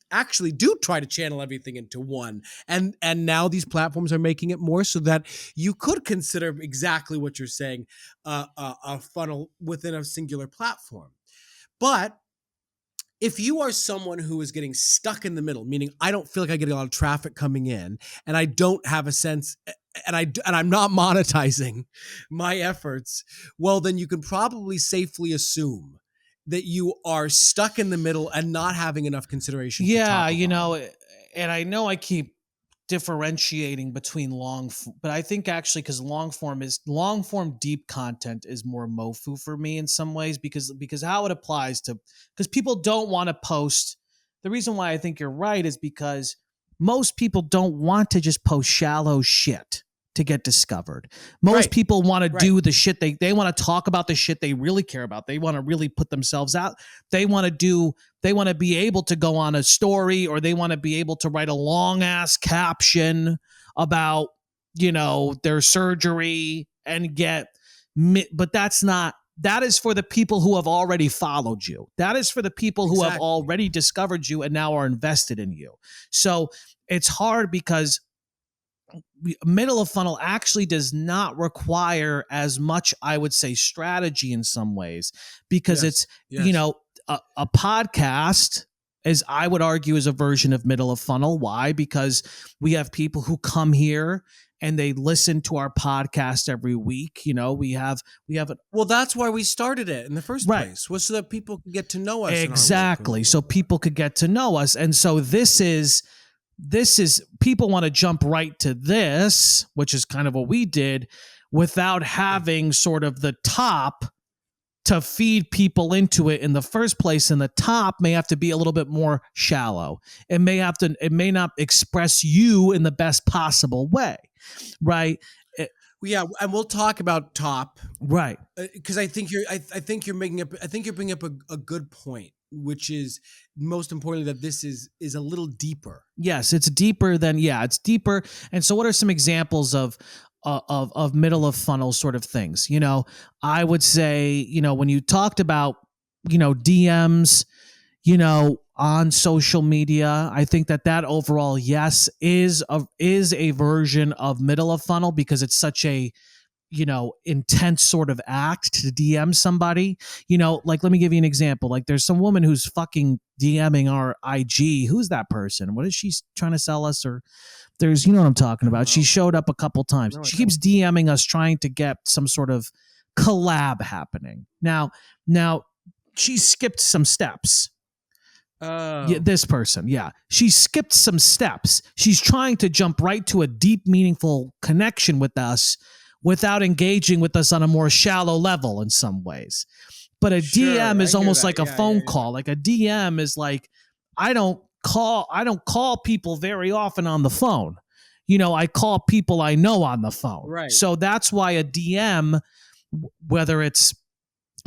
into one. And now these platforms are making it more so that you could consider exactly what you're saying, a funnel within a singular platform. But if you are someone who is getting stuck in the middle, meaning I don't feel like I get a lot of traffic coming in, and I don't have a sense, and I'm not monetizing my efforts, well, then you can probably safely assume that you are stuck in the middle and not having enough consideration. Yeah, and I know I keep differentiating between but I think actually because long form deep content is more MoFu for me in some ways, because how it applies to, because people don't want to post. The reason why I think you're right is because most people don't want to just post shallow shit to get discovered. Most people want to do the shit they want to talk about, the shit they really care about. They want to really put themselves out. They want to be able to go on a story, or they want to be able to write a long ass caption about, their surgery and but that is for the people who have already followed you. That is for the people who have already discovered you and now are invested in you. So it's hard because middle of funnel actually does not require as much, I would say, strategy in some ways, because it's a podcast, as I would argue, is a version of middle of funnel. Why? Because we have people who come here and they listen to our podcast every week. We have well, that's why we started it in the first place, was so that people could get to know us. Exactly. So people could get to know us. And so this is this is, people want to jump right to this, which is kind of what we did, without having sort of the top to feed people into it in the first place. And the top may have to be a little bit more shallow. It may not express you in the best possible way. Right. Yeah, and we'll talk about top, right? Because I think you're bringing up a good point, which is most importantly that this is a little deeper. Yes, it's deeper than it's deeper. And so, what are some examples of middle of funnel sort of things? I would say, when you talked about, DMs, on social media, I think that overall, yes, is a version of middle of funnel because it's such a, intense sort of act to DM somebody. Like, let me give you an example. Like, there's some woman who's fucking DMing our IG. Who's that person? What is she trying to sell us? Or there's, what I'm talking about. She showed up a couple times. She keeps DMing us trying to get some sort of collab happening. Now she skipped some steps. Yeah, this person, she skipped some steps. She's trying to jump right to a deep, meaningful connection with us without engaging with us on a more shallow level in some ways. But a DM is almost like a phone call. Like a DM is like, I don't call people very often on the phone. I call people I know on the phone. Right. So that's why a DM, whether it's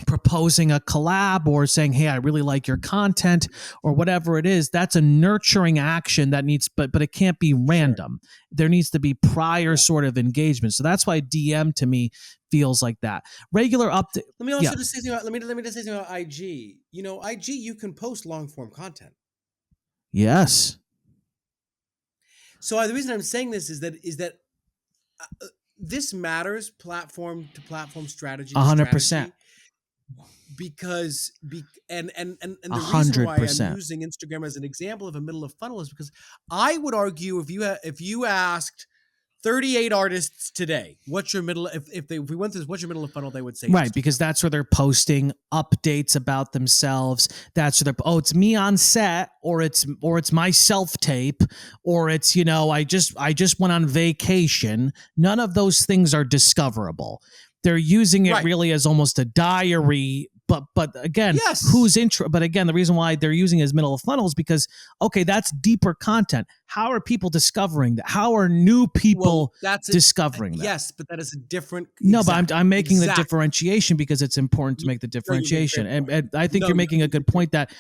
proposing a collab or saying, hey, I really like your content or whatever it is, that's a nurturing action that needs, but it can't be random. There needs to be prior sort of engagement. So that's why DM to me feels like that. Regular update. Let me also just say something about, let me just say something about IG. IG, you can post long form content. Yes. So the reason I'm saying this is that this matters, platform to platform strategy. 100%. Because the 100%. reason why I'm using Instagram as an example of a middle of funnel is because I would argue if you asked 38 artists today, what's your middle? If we went through this, what's your middle of funnel? They would say right, Instagram. because that's where they're posting updates about themselves. That's where they're it's me on set, or it's my self tape, or it's I just went on vacation. None of those things are discoverable. They're using it really as almost a diary. But again, But again, the reason why they're using it as middle of funnel is because, okay, that's deeper content. How are people discovering that? How are new people discovering that? Yes, but that is a different. No, but I'm making the differentiation because it's important to make the differentiation. And I think you're making a good point that,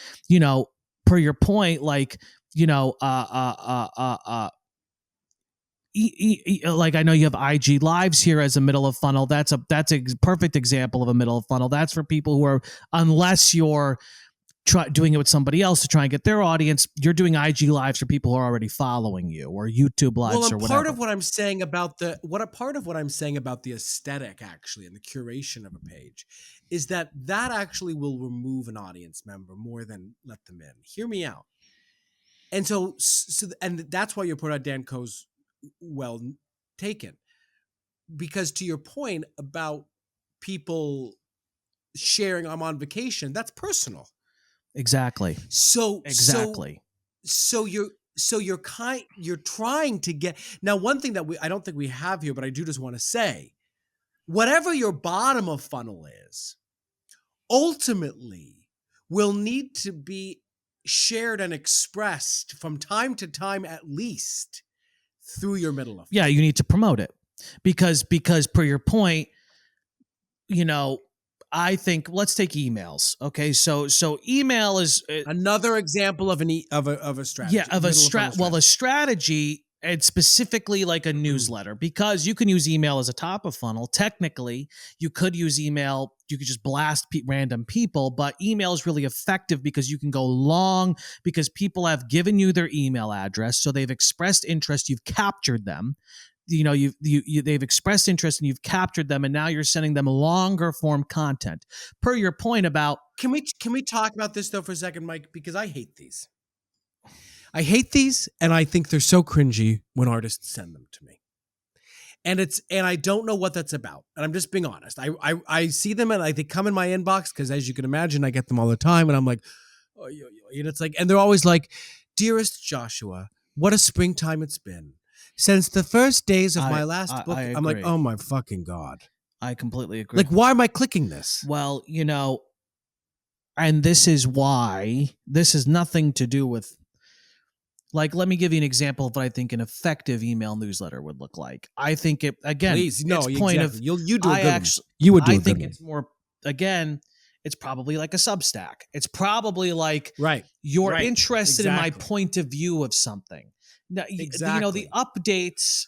per your point, like, like I know you have IG lives here as a middle of funnel. That's a perfect example of a middle of funnel. That's for people who are, unless you're doing it with somebody else to try and get their audience, you're doing IG lives for people who are already following you, or YouTube lives or whatever. Part of what I'm saying about the aesthetic actually and the curation of a page is that actually will remove an audience member more than let them in. Hear me out. And so and that's why your product, Dan Coe's well taken, because to your point about people sharing, I'm on vacation, that's personal. Exactly. So you're trying to get, now one thing that I don't think we have here, but I do just want to say, whatever your bottom of funnel is, ultimately will need to be shared and expressed from time to time at least through your middle of funnel. Yeah, you need to promote it because per your point, I think, let's take emails. Okay, so email is another example of a strategy. Yeah, a strategy, and specifically like a newsletter, because you can use email as a top of funnel. Technically, you could use email. You could just blast random people, but email is really effective because you can go long, because people have given you their email address, so they've expressed interest. You've captured them. They've expressed interest and you've captured them, and now you're sending them longer form content. Per your point about, can we talk about this though for a second, Mike? Because I hate these. And I think they're so cringy when artists send them to me. And I don't know what that's about. And I'm just being honest. I see them and they come in my inbox because, as you can imagine, I get them all the time. And I'm like, oh, and it's like, and they're always like, dearest Joshua, what a springtime it's been. Since the first days of my last book, I'm like, agree. oh my fucking God. I completely agree. Like, why am I clicking this? Well, and this is why this has nothing to do with, like, let me give you an example of what I think an effective email newsletter would look like. I think it, again, Please, no, it's point exactly. of, You do a good one. actually, You would do I a good think one. it's more, again, it's probably like a Substack. It's probably like, Right. you're Right. interested in my Exactly. point of view of something. Now, Exactly. the updates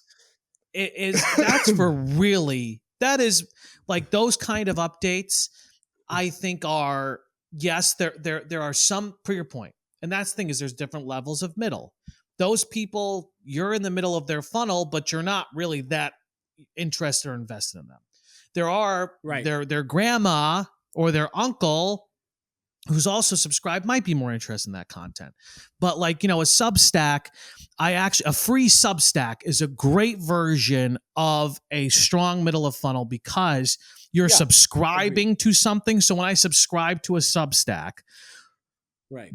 that's for really, that is like those kind of updates, I think are, yes, there are some, for your point. And that's the thing, is there's different levels of middle. Those people, you're in the middle of their funnel, but you're not really that interested or invested in them. There are their grandma or their uncle who's also subscribed might be more interested in that content. But like, a Substack, a free Substack is a great version of a strong middle of funnel because you're subscribing to something. So when I subscribe to a Substack, right,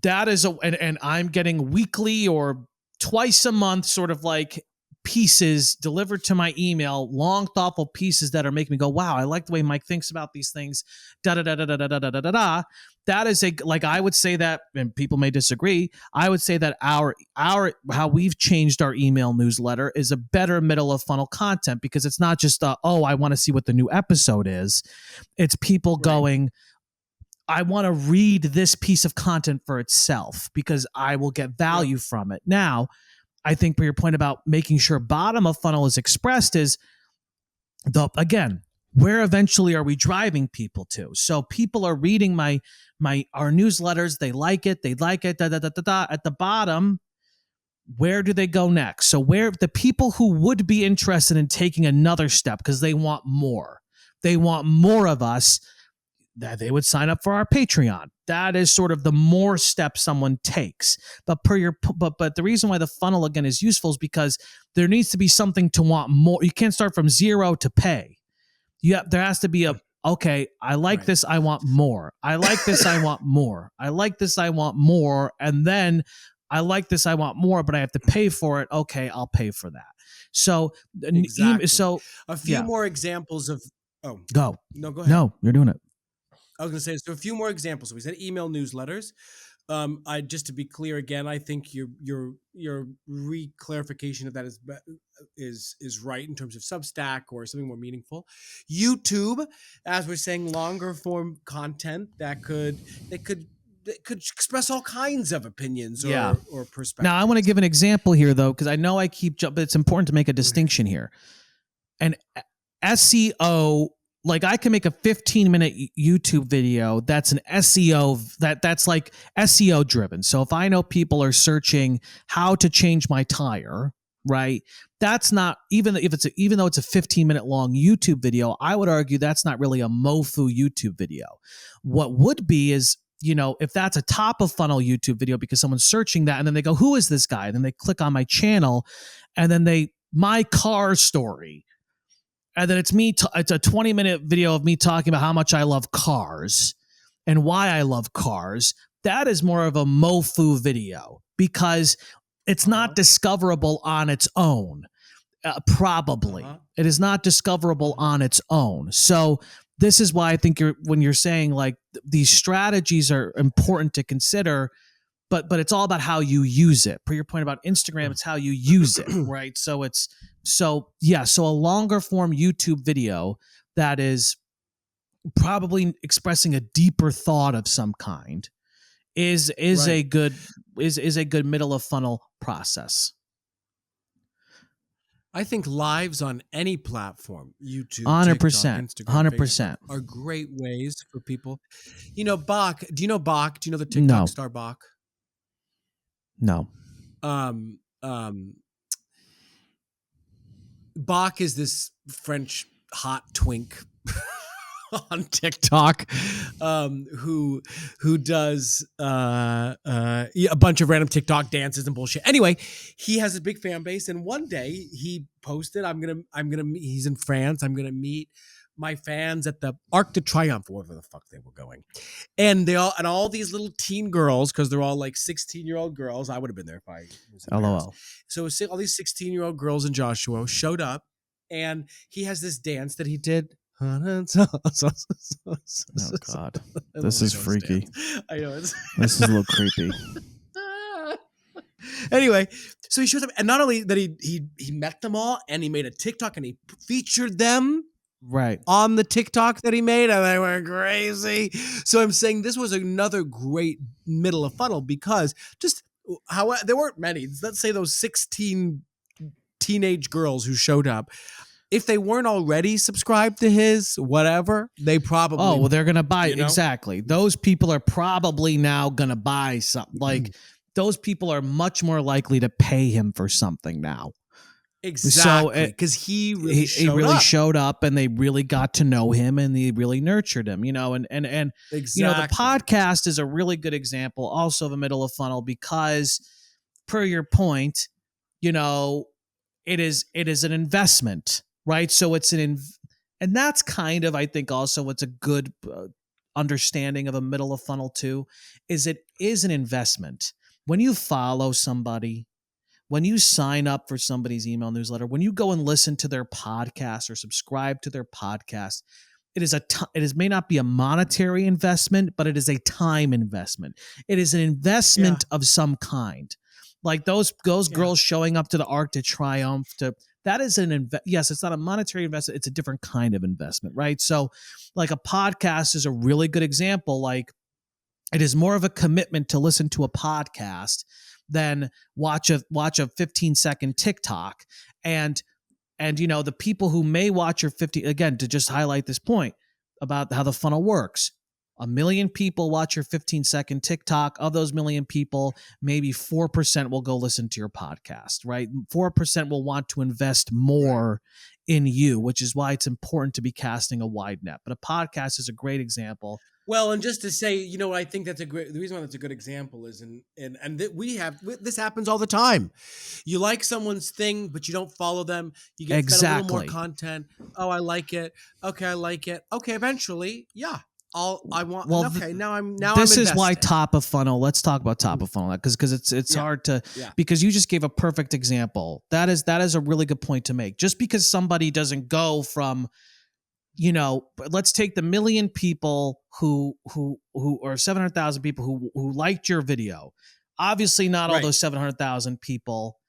that is and I'm getting weekly or twice a month sort of like pieces delivered to my email, long, thoughtful pieces that are making me go, wow, I like the way Mike thinks about these things. Da da da da da da da da da da. That is I would say that, and people may disagree, I would say that our how we've changed our email newsletter is a better middle of funnel content, because it's not just I want to see what the new episode is. It's people going, I want to read this piece of content for itself because I will get value from it. Now, I think for your point about making sure bottom of funnel is expressed is again, where eventually are we driving people to? So people are reading our newsletters. They like it. Da, da, da, da, da. At the bottom, where do they go next? So where the people who would be interested in taking another step because they want more of us, that they would sign up for our Patreon. That is sort of the more steps someone takes. But but the reason why the funnel again is useful is because there needs to be something to want more. You can't start from zero to pay. There has to be okay, I like this, I want more. I like this, I want more. I like this, I want more. And then I like this, I want more, but I have to pay for it. Okay, I'll pay for that. So, exactly. A few more examples of, go. No, go ahead. No, you're doing it. I was going to say, so a few more examples. So we said email newsletters. Just to be clear again, I think your re-clarification of that is right in terms of Substack or something more meaningful. YouTube, as we're saying, longer form content that could express all kinds of opinions or perspectives. Now, I want to give an example here, though, because I know I keep jumping, but it's important to make a distinction here. And SEO, like I can make a 15-minute YouTube video that's an SEO that's like SEO driven. So if I know people are searching how to change my tire, right? That's not, even though it's a 15-minute long YouTube video, I would argue that's not really a MoFu YouTube video. What would be is, if that's a top of funnel YouTube video because someone's searching that and then they go, who is this guy? And then they click on my channel and then my car story. And then it's it's a 20-minute video of me talking about how much I love cars and why I love cars. That is more of a MoFu video because it's not discoverable on its own. Probably. It is not discoverable on its own. So this is why I think when you're saying like these strategies are important to consider, but it's all about how you use it. Per your point about Instagram, it's how you use it, right? So so a longer form YouTube video that is probably expressing a deeper thought of some kind is a good middle of funnel process. I think lives on any platform, YouTube, 100%, TikTok, Instagram, 100%, Facebook, are great ways for people. Bach. Do you know Bach? Do you know the TikTok star Bach? No. Bach is this French hot twink on TikTok who does a bunch of random TikTok dances and bullshit. Anyway, he has a big fan base, and one day he posted, "I'm gonna meet, he's in France. I'm gonna meet my fans at the Arc de Triomphe, wherever the fuck they were going. And all these little teen girls, because they're all like 16-year-old girls. I would have been there if I was in Paris. LOL. So all these 16-year-old girls in Joshua showed up, and he has this dance that he did. Oh God, this is freaky. I know this is a little creepy. Anyway, so he shows up, and not only that he met them all, and he made a TikTok, and he featured them right on the TikTok that he made, and they went crazy. So I'm saying this was another great middle of funnel, because just how there weren't many. Let's say those 16 teenage girls who showed up. If they weren't already subscribed to his whatever, they probably... Oh, well, they're going to buy. Exactly. Those people are probably now going to buy something. Like, those people are much more likely to pay him for something now. Exactly. Because he really showed up, and they really got to know him, and they really nurtured him, and exactly. The podcast is a really good example also of a middle of funnel, because per your point, it is an investment. Right. So it's and that's kind of, I think also what's a good understanding of a middle of funnel too, is it is an investment. When you follow somebody, when you sign up for somebody's email newsletter, when you go and listen to their podcast or subscribe to their podcast, it may not be a monetary investment, but it is a time investment. It is an investment of some kind. Like those girls showing up to the Arc de Triomphe that is yes, it's not a monetary investment. It's a different kind of investment, right? So like a podcast is a really good example. Like it is more of a commitment to listen to a podcast than watch a 15-second TikTok. And the people who may watch your 50, again, to just highlight this point about how the funnel works. 1 million people watch your 15-second TikTok. Of those 1 million people, maybe 4% will go listen to your podcast, right? 4% will want to invest more in you, which is why it's important to be casting a wide net. But a podcast is a great example. Well, and just to say, I think the reason why that's a good example is, this happens all the time. You like someone's thing, but you don't follow them. You get a little more content. Oh, I like it. Okay, I like it. Okay, eventually, yeah. This is why top of funnel. Let's talk about top of funnel, because it's hard to, because you just gave a perfect example. That is a really good point to make. Just because somebody doesn't go from, let's take the 1 million people who or 700,000 people who liked your video. Obviously, not all those 700,000 people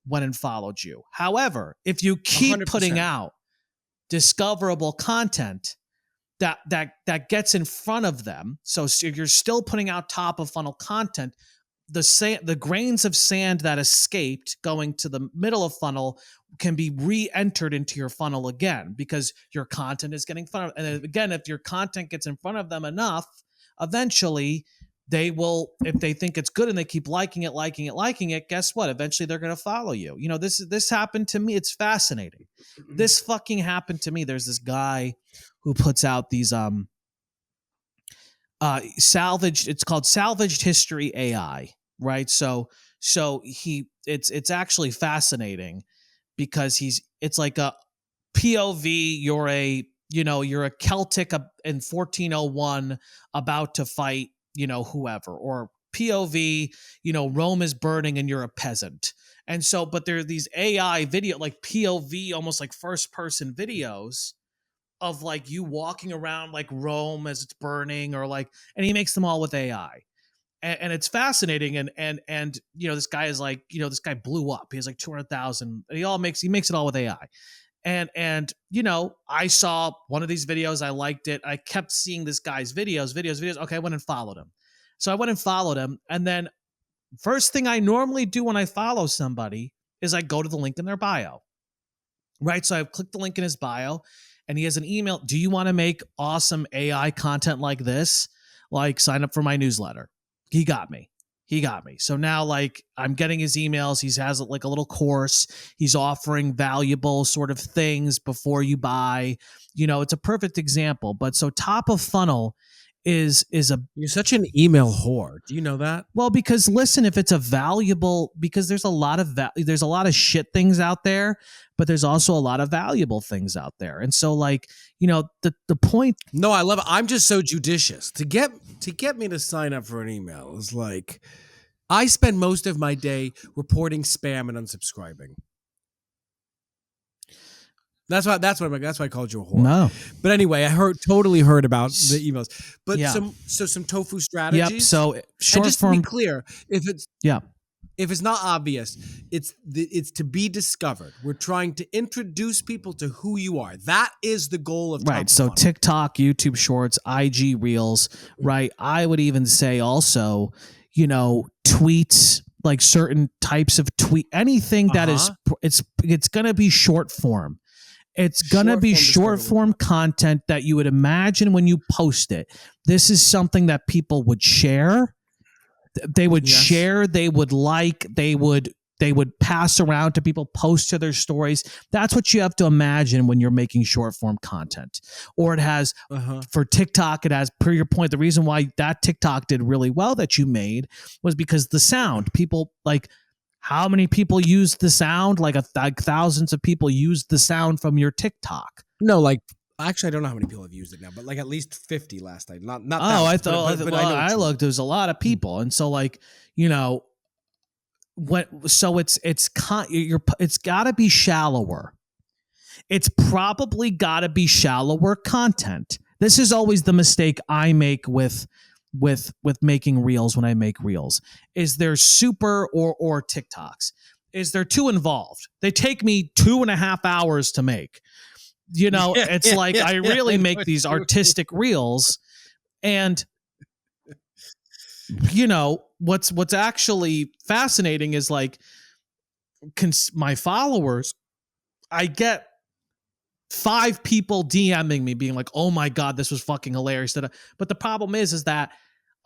went and followed you. However, if you keep 100%. Putting out discoverable content that gets in front of them. So if you're still putting out top of funnel content, the grains of sand that escaped going to the middle of funnel can be re-entered into your funnel again, because your content is getting in front of. And again, if your content gets in front of them enough, eventually they will, if they think it's good and they keep liking it, guess what? Eventually they're going to follow you. This happened to me. It's fascinating. This fucking happened to me. There's this guy who puts out these salvaged, it's called Salvaged History AI, right? So it's actually fascinating, because it's like a POV, you're a Celtic in 1401 about to fight, whoever, or POV, Rome is burning and you're a peasant. And so, but there are these AI video, like POV, almost like first person videos of like you walking around like Rome as it's burning, or like, and he makes them all with AI. And it's fascinating. And this guy is like, this guy blew up. He has like 200,000, and he makes it all with AI. And I saw one of these videos. I liked it. I kept seeing this guy's videos. Okay. I went and followed him. So I went and followed him. And then first thing I normally do when I follow somebody is I go to the link in their bio, right? So I click the link in his bio, and he has an email. Do you want to make awesome AI content like this? Like, sign up for my newsletter. He got me. So now, like, I'm getting his emails. He has like a little course. He's offering valuable sort of things before you buy. It's a perfect example. But so top of funnel is a You're such an email whore. Do you know that? well, because listen, if it's a valuable, because there's a lot of there's a lot of shit things out there, but there's also a lot of valuable things out there. And so like, the point. No, I love it. I'm just so judicious. To get me to sign up for an email is like, I spend most of my day reporting spam and unsubscribing. That's why I called you a whore. No. But anyway, I totally heard about the emails. But Yeah. some tofu strategies. Yep. So short and just form. to be clear, if it's not obvious, it's to be discovered. We're trying to introduce people to who you are. That is the goal of right. So TikTok, YouTube Shorts, IG Reels. Right. I would even say also, tweets, like certain types of tweet, anything that is it's going to be short form. It's going to be short form content that you would imagine when you post it. This is something that people would share. They would share, they would like, they would pass around to people, post to their stories. That's what you have to imagine when you're making short form content. Or it has, for TikTok, it has, per your point, the reason why that TikTok did really well that you made was because the sound. People, like, how many people used the sound? Like thousands of people used the sound from your TikTok. No, like, actually, I don't know how many people have used it now, but like at least 50 last night. Not. Oh, I thought. But I looked. There's a lot of people, and so like it's got to be shallower. It's probably got to be shallower content. This is always the mistake I make with making reels. When I make reels, is there super or TikToks? Is there too involved? They take me 2.5 hours to make. It's like I really make these artistic reels, and what's actually fascinating is like my followers. I get 5 people DMing me being like, "Oh my God, this was fucking hilarious." But the problem is that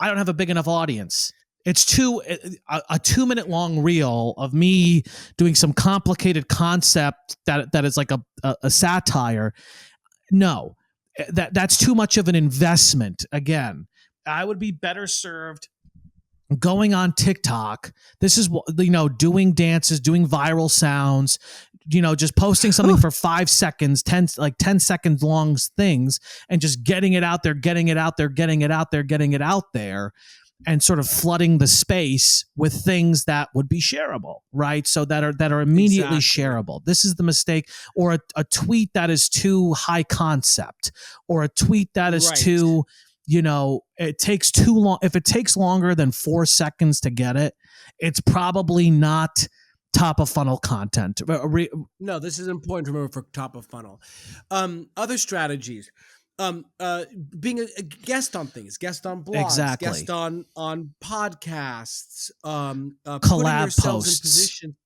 I don't have a big enough audience. It's a 2-minute long reel of me doing some complicated concept that is like a satire. No, that's too much of an investment. Again, I would be better served going on TikTok. This is doing dances, doing viral sounds, just posting something for 5 seconds, 10 seconds long things, and just getting it out there, and sort of flooding the space with things that would be shareable, right? So that are immediately shareable. This is the mistake. Or a tweet that is too high concept, or a tweet that is too, it takes too long. If it takes longer than 4 seconds to get it, it's probably not top of funnel content. No, this is important to remember for top of funnel. Other strategies. Being a guest on things, guest on blogs, guest on podcasts, collab posts, in position,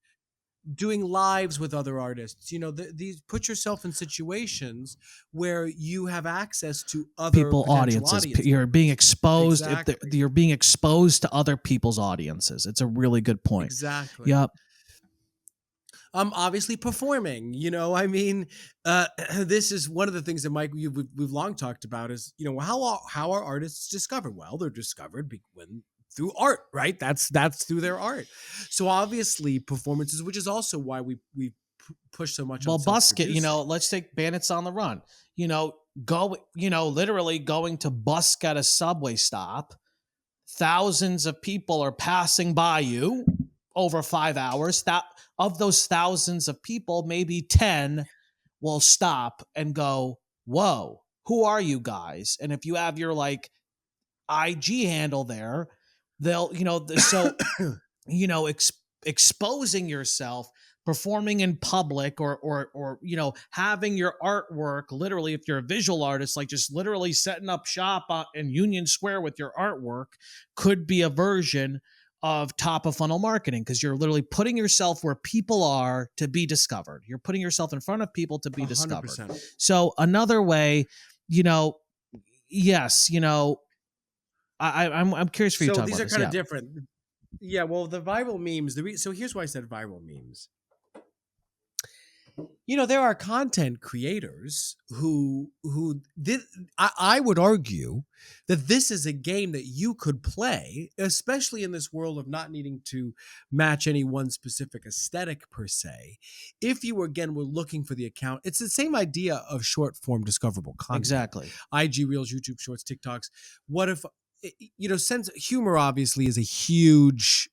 doing lives with other artists. These put yourself in situations where you have access to other people, audiences. You're being exposed. Exactly. You're being exposed to other people's audiences. It's a really good point. Exactly. Yep. Obviously performing, this is one of the things that Mike, we've long talked about is, how are artists discovered? Well, they're discovered through art, right? That's through their art. So obviously performances, which is also why we push so much. Well, busket, let's take Bandits on the Run, literally going to busk at a subway stop. Thousands of people are passing by you over 5 hours. That of those thousands of people, maybe 10 will stop and go, "Whoa, who are you guys?" And if you have your IG handle there, they'll, exposing yourself, performing in public, or having your artwork, literally, if you're a visual artist, like just literally setting up shop in Union Square with your artwork could be a version of top of funnel marketing, because you're literally putting yourself where people are to be discovered. You're putting yourself in front of people to be 100%. Discovered. So another way, yes, I'm curious for you to talk about this. So these are kind of different. Yeah, well, the viral memes, so here's why I said viral memes. there are content creators who I would argue that this is a game that you could play, especially in this world of not needing to match any one specific aesthetic per se. If you again were looking for the account, it's the same idea of short form discoverable content. Exactly. IG Reels, YouTube Shorts, TikToks. What if sense humor obviously is a huge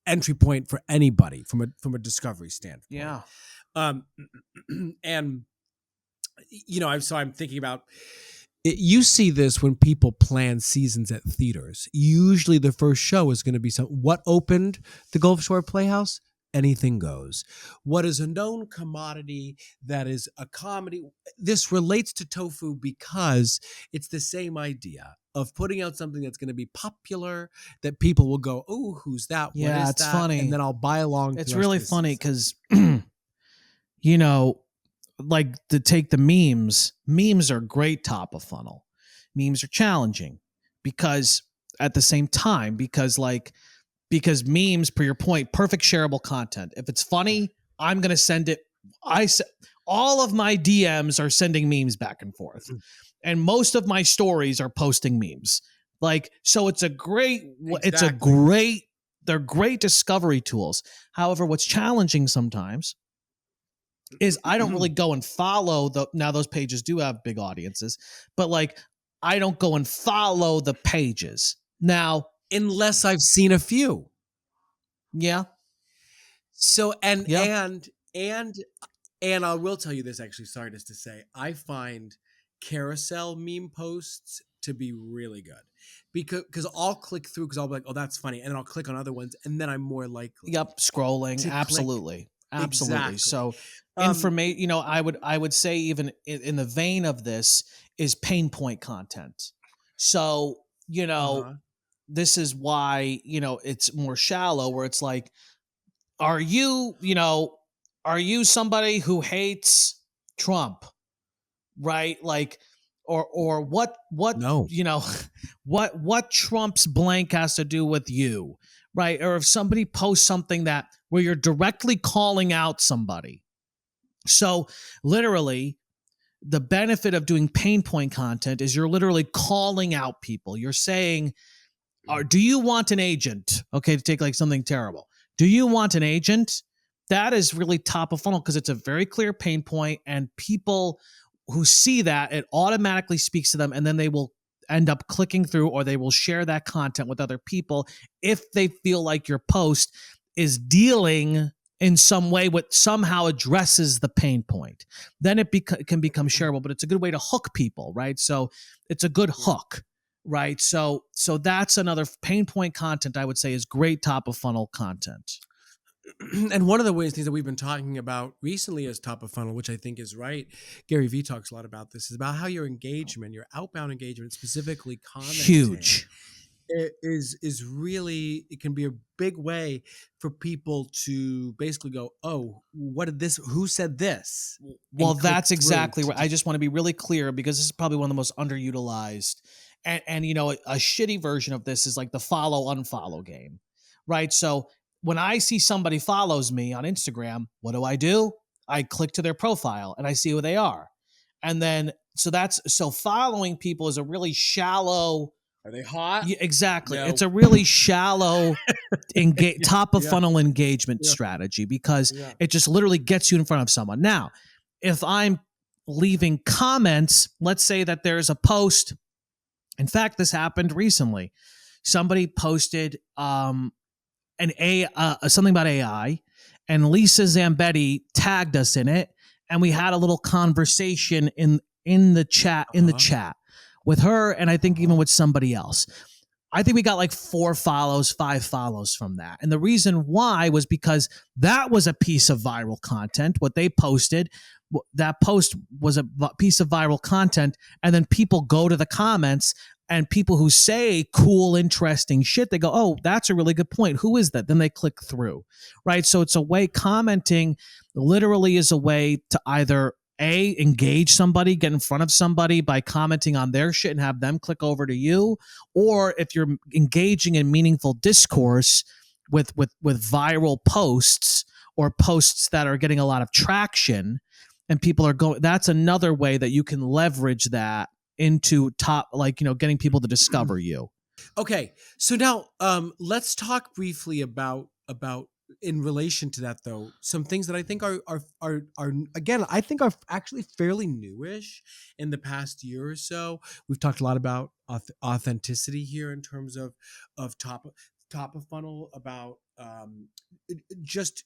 entry point for anybody from a discovery standpoint. Yeah. And I'm thinking about it. You see this when people plan seasons at theaters. Usually the first show is going to be what opened the Gulf Shore Playhouse? Anything goes. What is a known commodity that is a comedy? This relates to tofu because it's the same idea of putting out something that's going to be popular, that people will go, "Oh, who's that? Yeah, what is it's that?" funny. And then I'll buy along. It's really funny because, like to take the memes. Memes are great top of funnel. Memes are challenging because at the same time, because memes, per your point, perfect shareable content. If it's funny, I'm going to send it. All of my DMs are sending memes back and forth. And most of my stories are posting memes. So it's they're great discovery tools. However, what's challenging sometimes is I don't really go and follow now those pages do have big audiences, but I don't go and follow the pages. Now, unless I've seen a few. Yeah. So, and I will tell you this, actually, sorry just to say, I find carousel meme posts to be really good because I'll click through because I'll be like, oh, that's funny. And then I'll click on other ones and then I'm more likely. Yep. Scrolling. Absolutely. Exactly. So information, I would say even in the vein of this is pain point content. So, this is why, it's more shallow where it's like, are you somebody who hates Trump? Right? Or what, no. what Trump's blank has to do with you, right? Or if somebody posts something where you're directly calling out somebody. So literally the benefit of doing pain point content is you're literally calling out people. You're saying, do you want an agent? Okay. To take something terrible. Do you want an agent? That is really top of funnel because it's a very clear pain point and people who see that, it automatically speaks to them and then they will end up clicking through or they will share that content with other people if they feel like your post is dealing in some way what somehow addresses the pain point. Then it can become shareable, but it's a good way to hook people, right? So it's a good hook, right? So that's another pain point content I would say is great top of funnel content. And one of the things that we've been talking about recently as top of funnel, which I think is right, Gary Vee talks a lot about this, is about how your engagement, your outbound engagement, specifically commenting, huge, is really, it can be a big way for people to basically go, oh, who said this? Well, that's exactly right. I just want to be really clear because this is probably one of the most underutilized. And a shitty version of this is like the follow unfollow game, right? So when I see somebody follows me on Instagram, what do? I click to their profile and I see who they are. And then, so following people is a really shallow. Are they hot? Yeah, exactly. No. It's a really shallow top of funnel engagement strategy because it just literally gets you in front of someone. Now, if I'm leaving comments, let's say that there's a post. In fact, this happened recently. Somebody posted, something about AI, and Lisa Zambetti tagged us in it, and we had a little conversation in the chat with her, and I think even with somebody else. I think we got 5 follows from that. And the reason why was because that was a piece of viral content. What they posted, that post was a piece of viral content, and then people go to the comments and people who say cool, interesting shit, they go, oh, that's a really good point. Who is that? Then they click through, right? So it's a way, commenting literally is a way to either engage somebody, get in front of somebody by commenting on their shit and have them click over to you. Or if you're engaging in meaningful discourse with viral posts or posts that are getting a lot of traction and people are going, that's another way that you can leverage that into top, like, getting people to discover you. Okay. So now let's talk briefly about in relation to that, though, some things that I think are again, I think are actually fairly newish in the past year or so. We've talked a lot about authenticity here in terms of top of funnel, about just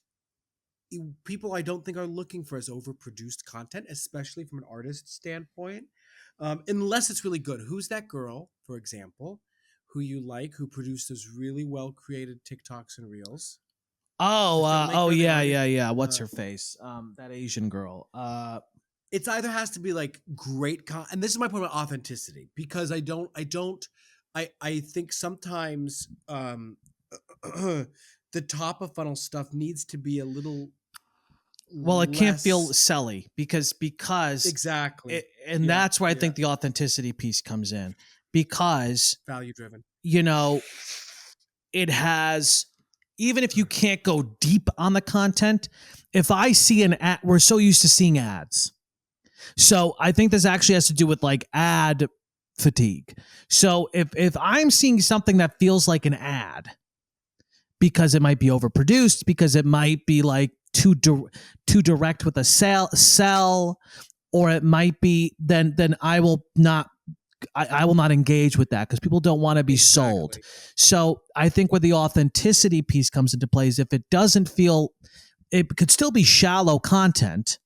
people I don't think are looking for as overproduced content, especially from an artist standpoint, unless it's really good. Who's that girl, for example, who you like, who produced those really well created TikToks and reels? Yeah. What's her face? That Asian girl. It's either has to be like great and this is my point about authenticity, because I think sometimes the top of funnel stuff needs to be a little well, it can't feel selly because exactly, that's where I think the authenticity piece comes in, because value driven. It has, even if you can't go deep on the content, if I see an ad, we're so used to seeing ads. So I think this actually has to do with like ad fatigue. So if I'm seeing something that feels like an ad, because it might be overproduced, because it might be like too direct with a sell, or it might be, then I will not engage with that, because people don't want to be sold. So I think where the authenticity piece comes into play is if it doesn't feel, it could still be shallow content.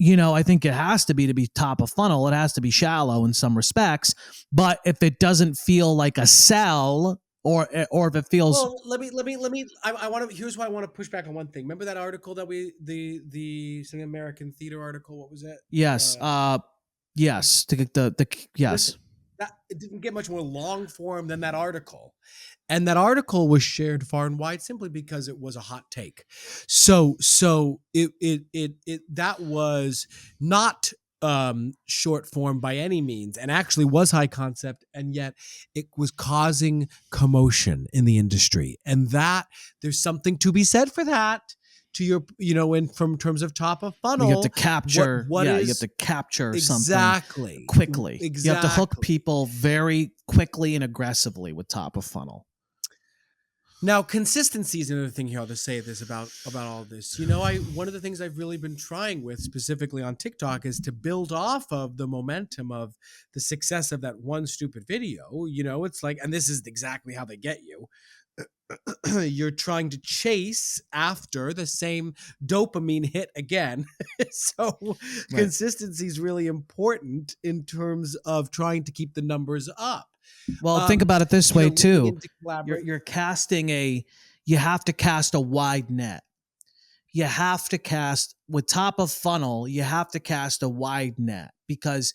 I think it has to be top of funnel. It has to be shallow in some respects, but if it doesn't feel like a sell, or if it feels, well, let me. I want to. Here's why I want to push back on one thing. Remember that article that the some American theater article? What was it? Yes. Yes. Yes. It didn't get much more long form than that article. And that article was shared far and wide simply because it was a hot take. So it that was not short form by any means, and actually was high concept, and yet it was causing commotion in the industry. And that there's something to be said for that. To your, in from terms of top of funnel, you have to capture. You have to capture something quickly. Exactly. You have to hook people very quickly and aggressively with top of funnel. Now, consistency is another thing here. I'll just say this about all of this. One of the things I've really been trying with, specifically on TikTok, is to build off of the momentum of the success of that one stupid video. It's like, and this is exactly how they get you. You're trying to chase after the same dopamine hit again. So consistency is really important in terms of trying to keep the numbers up. Well, think about it this way too. You're casting you have to cast a wide net. You have to cast with top of funnel. You have to cast a wide net, because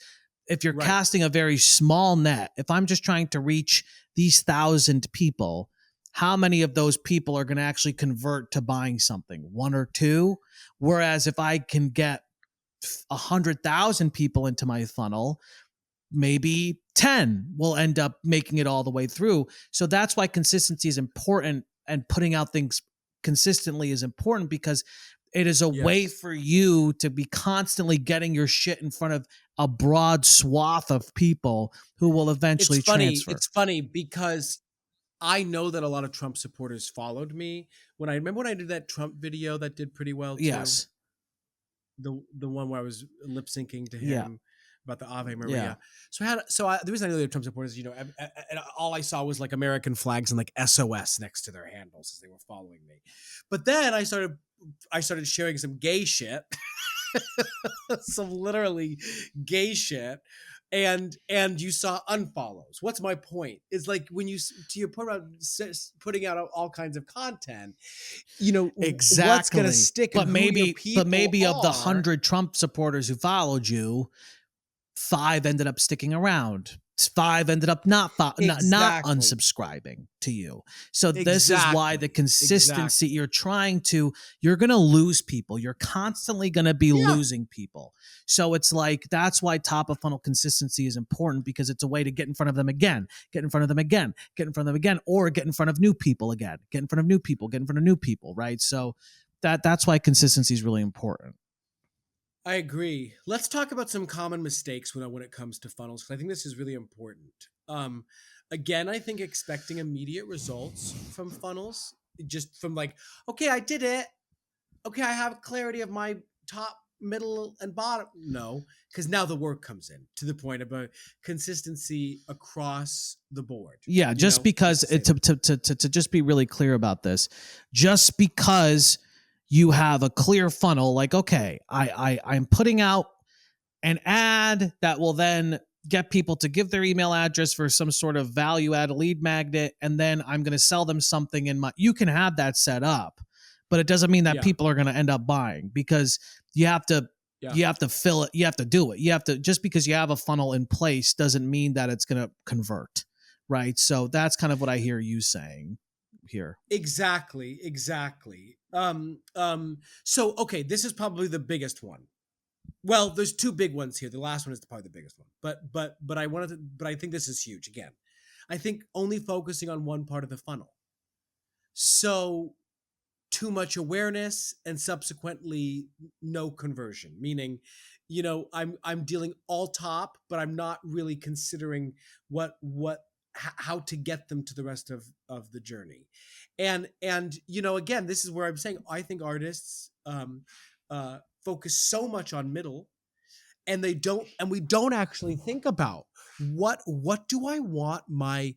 if you're casting a very small net, if I'm just trying to reach these 1,000 people, how many of those people are going to actually convert to buying something? 1 or 2? Whereas if I can get 100,000 people into my funnel, maybe 10 will end up making it all the way through. So that's why consistency is important, and putting out things consistently is important, because it is a way for you to be constantly getting your shit in front of a broad swath of people who will eventually transfer. It's funny because I know that a lot of Trump supporters followed me when I did that Trump video that did pretty well too. Yes. The one where I was lip syncing to him about the Ave Maria. Yeah. So the reason I know they're Trump supporters, and all I saw was like American flags and like SOS next to their handles as they were following me. But then I started sharing some gay shit, some literally gay shit. And you saw unfollows. What's my point? Is like when to your point about putting out all kinds of content, exactly what's going to stick. But maybe of the 100 Trump supporters who followed you, 5 ended up sticking around. 5 ended up not Exactly. unsubscribing to you. So this is Exactly. why the consistency, you're going to lose people. You're constantly going to be losing people. So it's like, that's why top of funnel consistency is important, because it's a way to get in front of them again, get in front of them again, get in front of them again, or get in front of new people again, get in front of new people, get in front of new people. Right. So that's why consistency is really important. I agree. Let's talk about some common mistakes when it comes to funnels, because I think this is really important. Again, I think expecting immediate results from funnels, just from like, okay, I did it. Okay, I have clarity of my top, middle, and bottom. No, because now the work comes in, to the point about consistency across the board. Yeah, just because to just be really clear about this, just because you have a clear funnel, like, okay, I'm putting out an ad that will then get people to give their email address for some sort of value add lead magnet, and then I'm going to sell them something you can have that set up, but it doesn't mean that people are going to end up buying, because you have to fill it. You have to do it. Just because you have a funnel in place doesn't mean that it's going to convert. Right. So that's kind of what I hear you saying here. Exactly. So, okay, this is probably the biggest one. Well, there's two big ones here. The last one is probably the biggest one, but I think this is huge. Again, I think only focusing on one part of the funnel. So too much awareness and subsequently no conversion, meaning, I'm dealing all top, but I'm not really considering how to get them to the rest of the journey. And again, this is where I'm saying I think artists focus so much on middle, and we don't actually think about what do I want my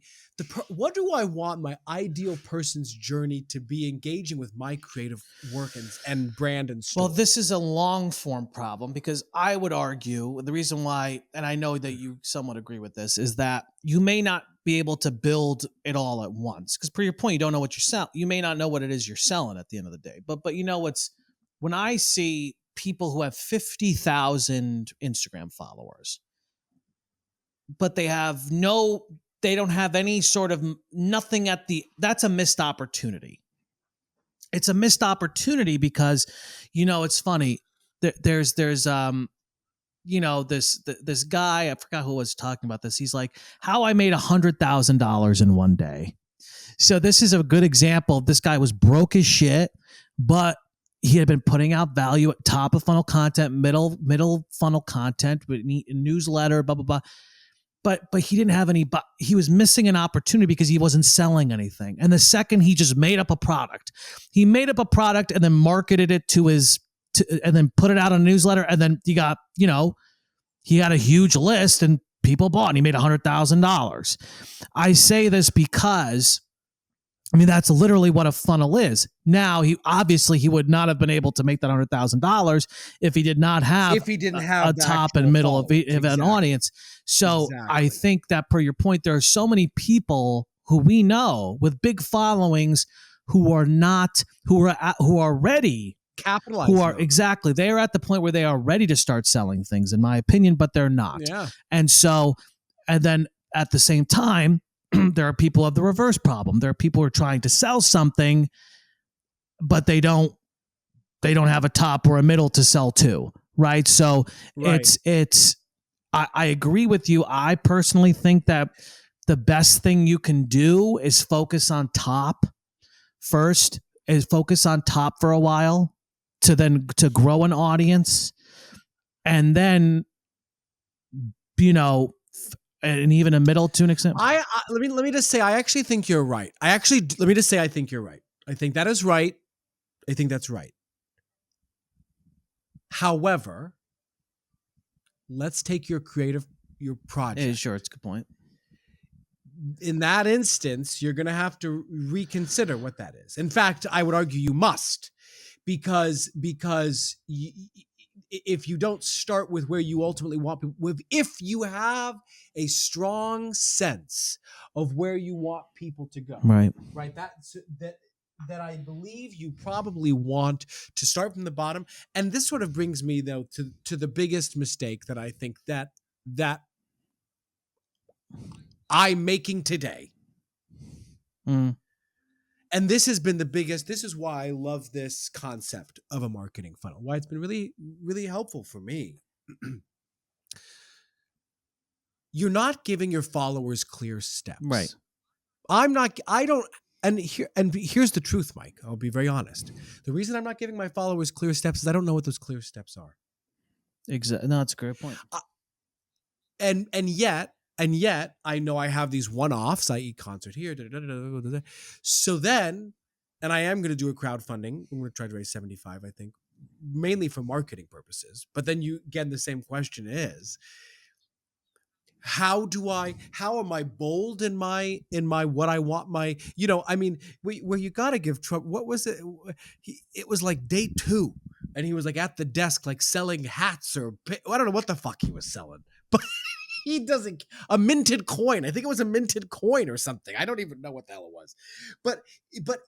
ideal person's journey to be, engaging with my creative work and brand and story. Well, this is a long form problem, because I would argue the reason why, and I know that you somewhat agree with this, is that you may not be able to build it all at once, because per your point, you don't know what you're selling. You may not know what it is you're selling at the end of the day. But when I see people who have 50,000 Instagram followers, but they don't have any sort of nothing that's a missed opportunity. It's a missed opportunity because, it's funny. There's this guy, I forgot who was talking about this. He's like, how I made $100,000 in one day. So this is a good example. This guy was broke as shit, but he had been putting out value at top of funnel content, middle funnel content, newsletter, blah, blah, blah. But he didn't have any, but he was missing an opportunity because he wasn't selling anything. And the second he just made up a product, and then marketed it and then put it out on a newsletter. And then he got a huge list and people bought, and he made $100,000. I say this because, that's literally what a funnel is. Now, he would not have been able to make that $100,000 if he did not have a top and middle of an audience. So I think that, per your point, there are so many people who we know with big followings who are ready, capitalizing, exactly. They are at the point where they are ready to start selling things, in my opinion, but they're not. Yeah. And then at the same time, there are people who have the reverse problem. There are people who are trying to sell something, but they don't have a top or a middle to sell to, right? So I agree with you. I personally think that the best thing you can do is focus on top first, for a while to grow an audience, and then, and even a middle to an extent. Let me just say, I actually think you're right. I think you're right. I think that is right. I think that's right. However, let's take your project. Sure, it's a good point. In that instance, you're going to have to reconsider what that is. In fact, I would argue you must, because if you don't start with where you ultimately want people, if you have a strong sense of where you want people to go, right, that I believe you probably want to start from the bottom. And this sort of brings me, though, to the biggest mistake that I think that I'm making today. Mm. And this has been this is why I love this concept of a marketing funnel, why it's been really, really helpful for me. You're not giving your followers clear steps. Right. And here's the truth, Mike. I'll be very honest. The reason I'm not giving my followers clear steps is I don't know what those clear steps are. Exactly. No, that's a great point. And yet I know I have these one-offs, i.e. concert here. So then, and I am going to do a crowdfunding. I'm going to try to raise 75, I think, mainly for marketing purposes. But then again, the same question is, how am I bold in my what I want my, where you got to give Trump, what was it? It was like day 2 and he was like at the desk, like selling hats or I don't know what the fuck he was selling, but he doesn't, a minted coin. I think it was a minted coin or something. I don't even know what the hell it was, but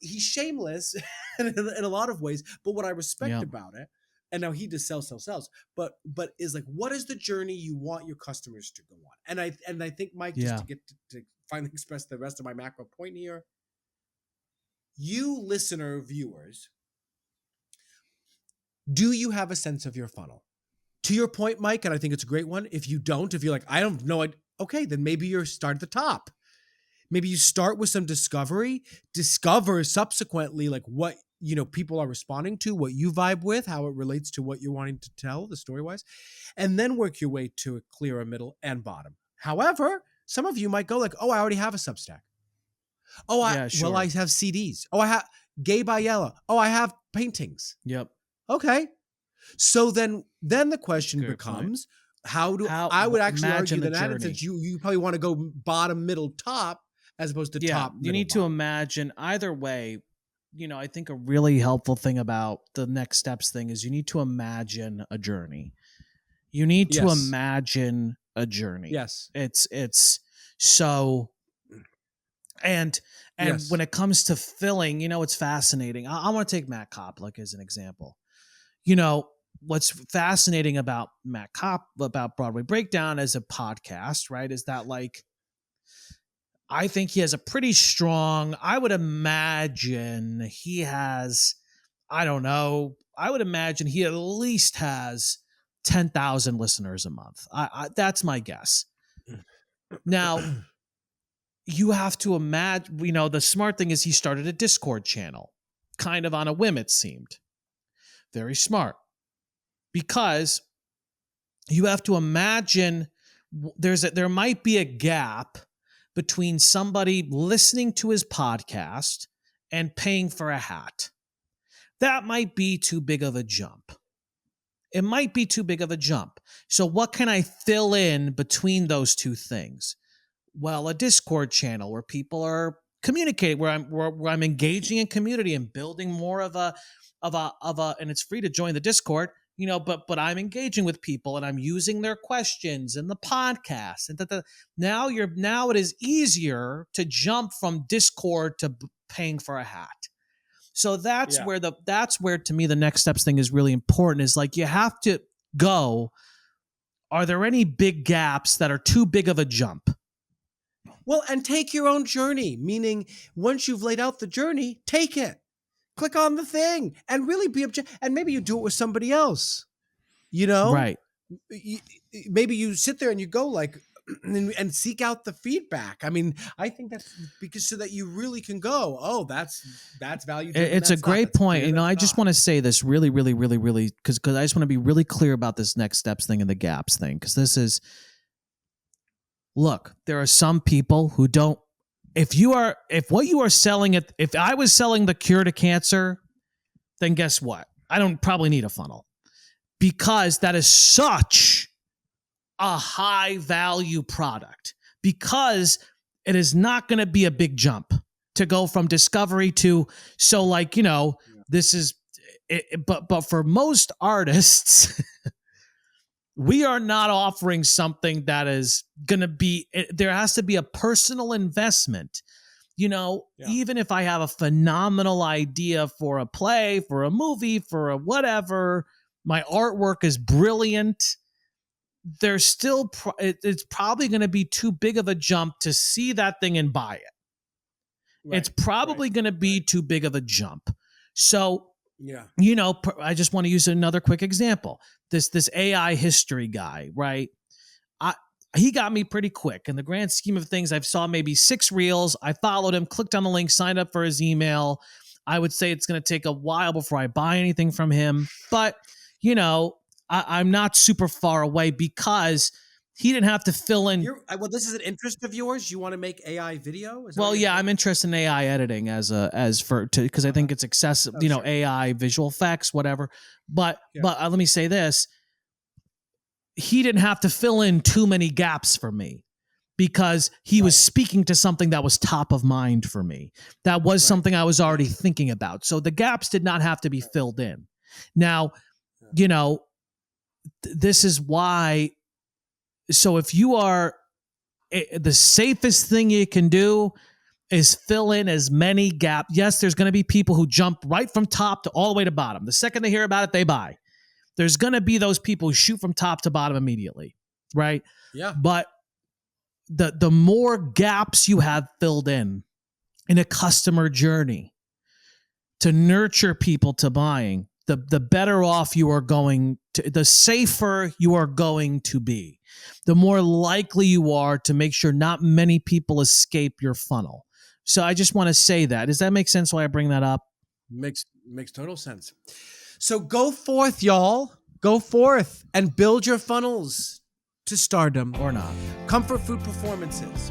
he's shameless in a lot of ways. But what I respect about it, and now he just sells, but is like, what is the journey you want your customers to go on? And I think, Mike, just to get to finally express the rest of my macro point here, you listener viewers, do you have a sense of your funnel? To your point, Mike, and I think it's a great one. If you don't, if you're like, I don't know, okay, then maybe you start at the top. Maybe you start with some discover subsequently like what people are responding to, what you vibe with, how it relates to what you're wanting to tell, the story-wise, and then work your way to a clearer middle and bottom. However, some of you might go like, oh, I already have a Substack. Oh, I have CDs. Oh, I have Gay by Yella. Oh, I have paintings. Yep. Okay. So then the question becomes, I would actually argue that you probably want to go bottom, middle, top, as opposed to top. You need to imagine either way. I think a really helpful thing about the next steps thing is you need to imagine a journey. You need to imagine a journey. Yes. It's so, and when it comes to filling, it's fascinating. I want to take Matt Koplik as an example. What's fascinating about about Broadway Breakdown as a podcast, right, is that like, I think he has a pretty strong, I would imagine he has, I don't know, I would imagine he at least has 10,000 listeners a month. That's my guess. Now, you have to imagine, the smart thing is he started a Discord channel, kind of on a whim, it seemed. Very smart. Because you have to imagine there might be a gap between somebody listening to his podcast and paying for a hat. That might be too big of a jump. It might be too big of a jump. So what can I fill in between those two things? Well, a Discord channel where people are communicating, where I'm engaging in community and building more of a, and it's free to join the Discord, but I'm engaging with people and I'm using their questions in the podcast. And now it is easier to jump from Discord to paying for a hat. So that's where to me the next steps thing is really important, is like, you have to go, are there any big gaps that are too big of a jump? Well, and take your own journey, meaning once you've laid out the journey, take it. Click on the thing and really be objective. And maybe you do it with somebody else, Right. Maybe you sit there and you go like, and seek out the feedback. I mean, I think that's because so that you really can go, oh, that's value. It's a great point. I just want to say this really, really, really, really, because I just want to be really clear about this next steps thing and the gaps thing. Because look, there are some people who don't, if what you are selling if I was selling the cure to cancer, then guess what? I don't probably need a funnel, because that is such a high value product, because it is not going to be a big jump to go from discovery to, so like, this is it, but for most artists, we are not offering something that is going to be, there has to be a personal investment. Even if I have a phenomenal idea for a play, for a movie, for a whatever, my artwork is brilliant. there's still it's probably going to be too big of a jump to see that thing and buy it. Right, it's probably going to be too big of a jump. So, I just want to use another quick example. This AI history guy, right? He got me pretty quick. In the grand scheme of things, I saw maybe 6 reels. I followed him, clicked on the link, signed up for his email. I would say it's going to take a while before I buy anything from him. But, I'm not super far away because he didn't have to fill in. Well, this is an interest of yours. You want to make AI video? I'm interested in AI editing because I think it's accessible. Sure. AI visual effects, whatever. But let me say this: he didn't have to fill in too many gaps for me because he was speaking to something that was top of mind for me. That was something I was already thinking about. So the gaps did not have to be filled in. Now, this is why. So if you are, the safest thing you can do is fill in as many gaps. Yes, there's going to be people who jump right from top to all the way to bottom. The second they hear about it, they buy. There's going to be those people who shoot from top to bottom immediately, right? Yeah. But the more gaps you have filled in a customer journey to nurture people to buying, the better off you are going to, the safer you are going to be. The more likely you are to make sure not many people escape your funnel. So I just want to say that. Does that make sense why I bring that up? Makes total sense. So go forth, y'all. Go forth and build your funnels to stardom or not. Comfort food performances.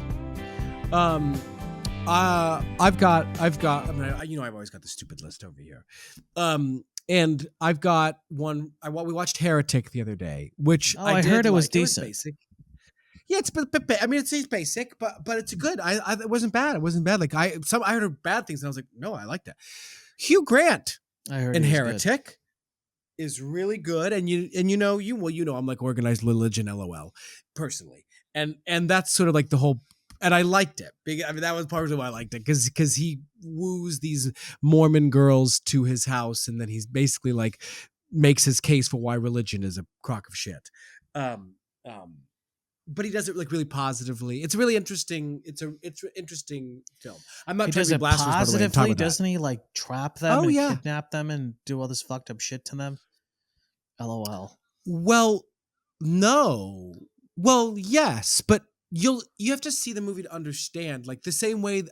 I've got. I mean, I've always got the stupid list over here. And I've got one. We watched Heretic the other day, which I heard it was decent. It was basic. Yeah, it's basic, but it's good. It wasn't bad. It wasn't bad. Like I heard bad things, and I was like, no, I like that. Hugh Grant in Heretic is really good, and I'm like organized religion, LOL, personally, and that's sort of like the whole. And I liked it. I mean, that was part of why I liked it because he woos these Mormon girls to his house, and then he's basically like makes his case for why religion is a crock of shit. But he does it like really positively. It's really interesting. It's an interesting film. I'm not trying to be blasphemous, by the way. Positively, doesn't he like trap them and kidnap them and do all this fucked up shit to them? LOL. Well, no. Well, yes, but you have to see the movie to understand. Like the same way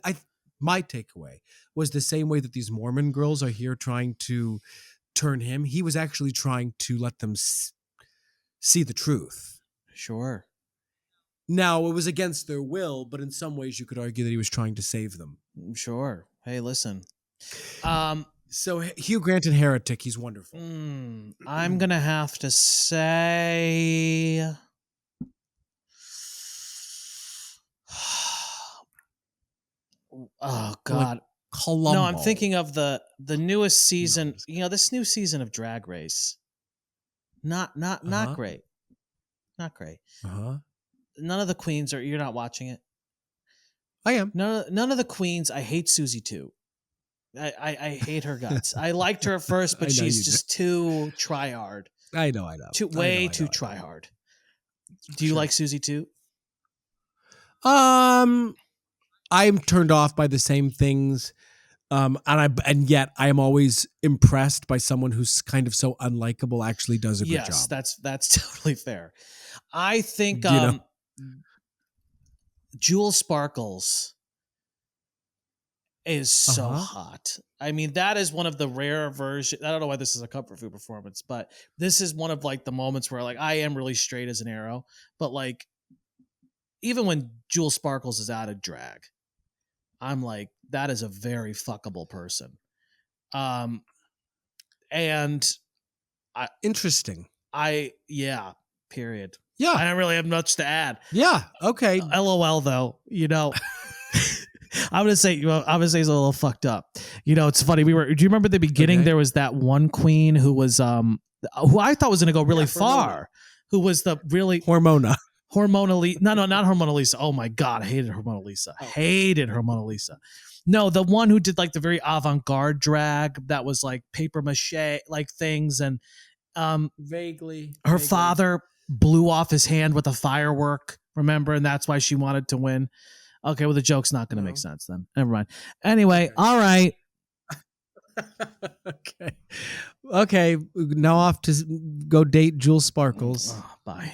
my takeaway was the same way that these Mormon girls are here trying to turn him. He was actually trying to let them see the truth. Sure. Now, it was against their will, but in some ways you could argue that he was trying to save them. Sure. Hey, listen. So Hugh Grant in Heretic, he's wonderful. I'm going to have to say... Oh, God. Columbo. No, I'm thinking of the newest season. This new season of Drag Race. Not great. Not great. Uh-huh. None of the queens you're not watching it? I am. None of the queens. I hate Susie too. I hate her guts. I liked her at first, but she's just too try hard. I know. Too try hard. Do you like Susie too? I'm turned off by the same things. And yet I am always impressed by someone who's kind of so unlikable actually does a good job. Yes, that's totally fair. I think Jewel Sparkles is so hot. I mean, that is one of the rare versions. I don't know why this is a comfort food performance, but this is one of like the moments where like I am really straight as an arrow. But like, even when Jewel Sparkles is out of drag, I'm like, that is a very fuckable person. Interesting. Period. Yeah. I don't really have much to add. Yeah. Okay. LOL though, I'm gonna say it's a little fucked up. It's funny. Do you remember the beginning? Okay. There was that one queen who was who I thought was gonna go really far, who was the really Hormona Lisa. No, not Hormona Lisa. Oh my God, I hated Hormona Lisa. Hated Hormona Lisa. No, the one who did like the very avant-garde drag that was like paper mache like things and vaguely her father blew off his hand with a firework, remember? And that's why she wanted to win. Okay, well, the joke's not going to make sense then. Never mind. Anyway, all right. Okay. Now off to go date Jules Sparkles. Bye.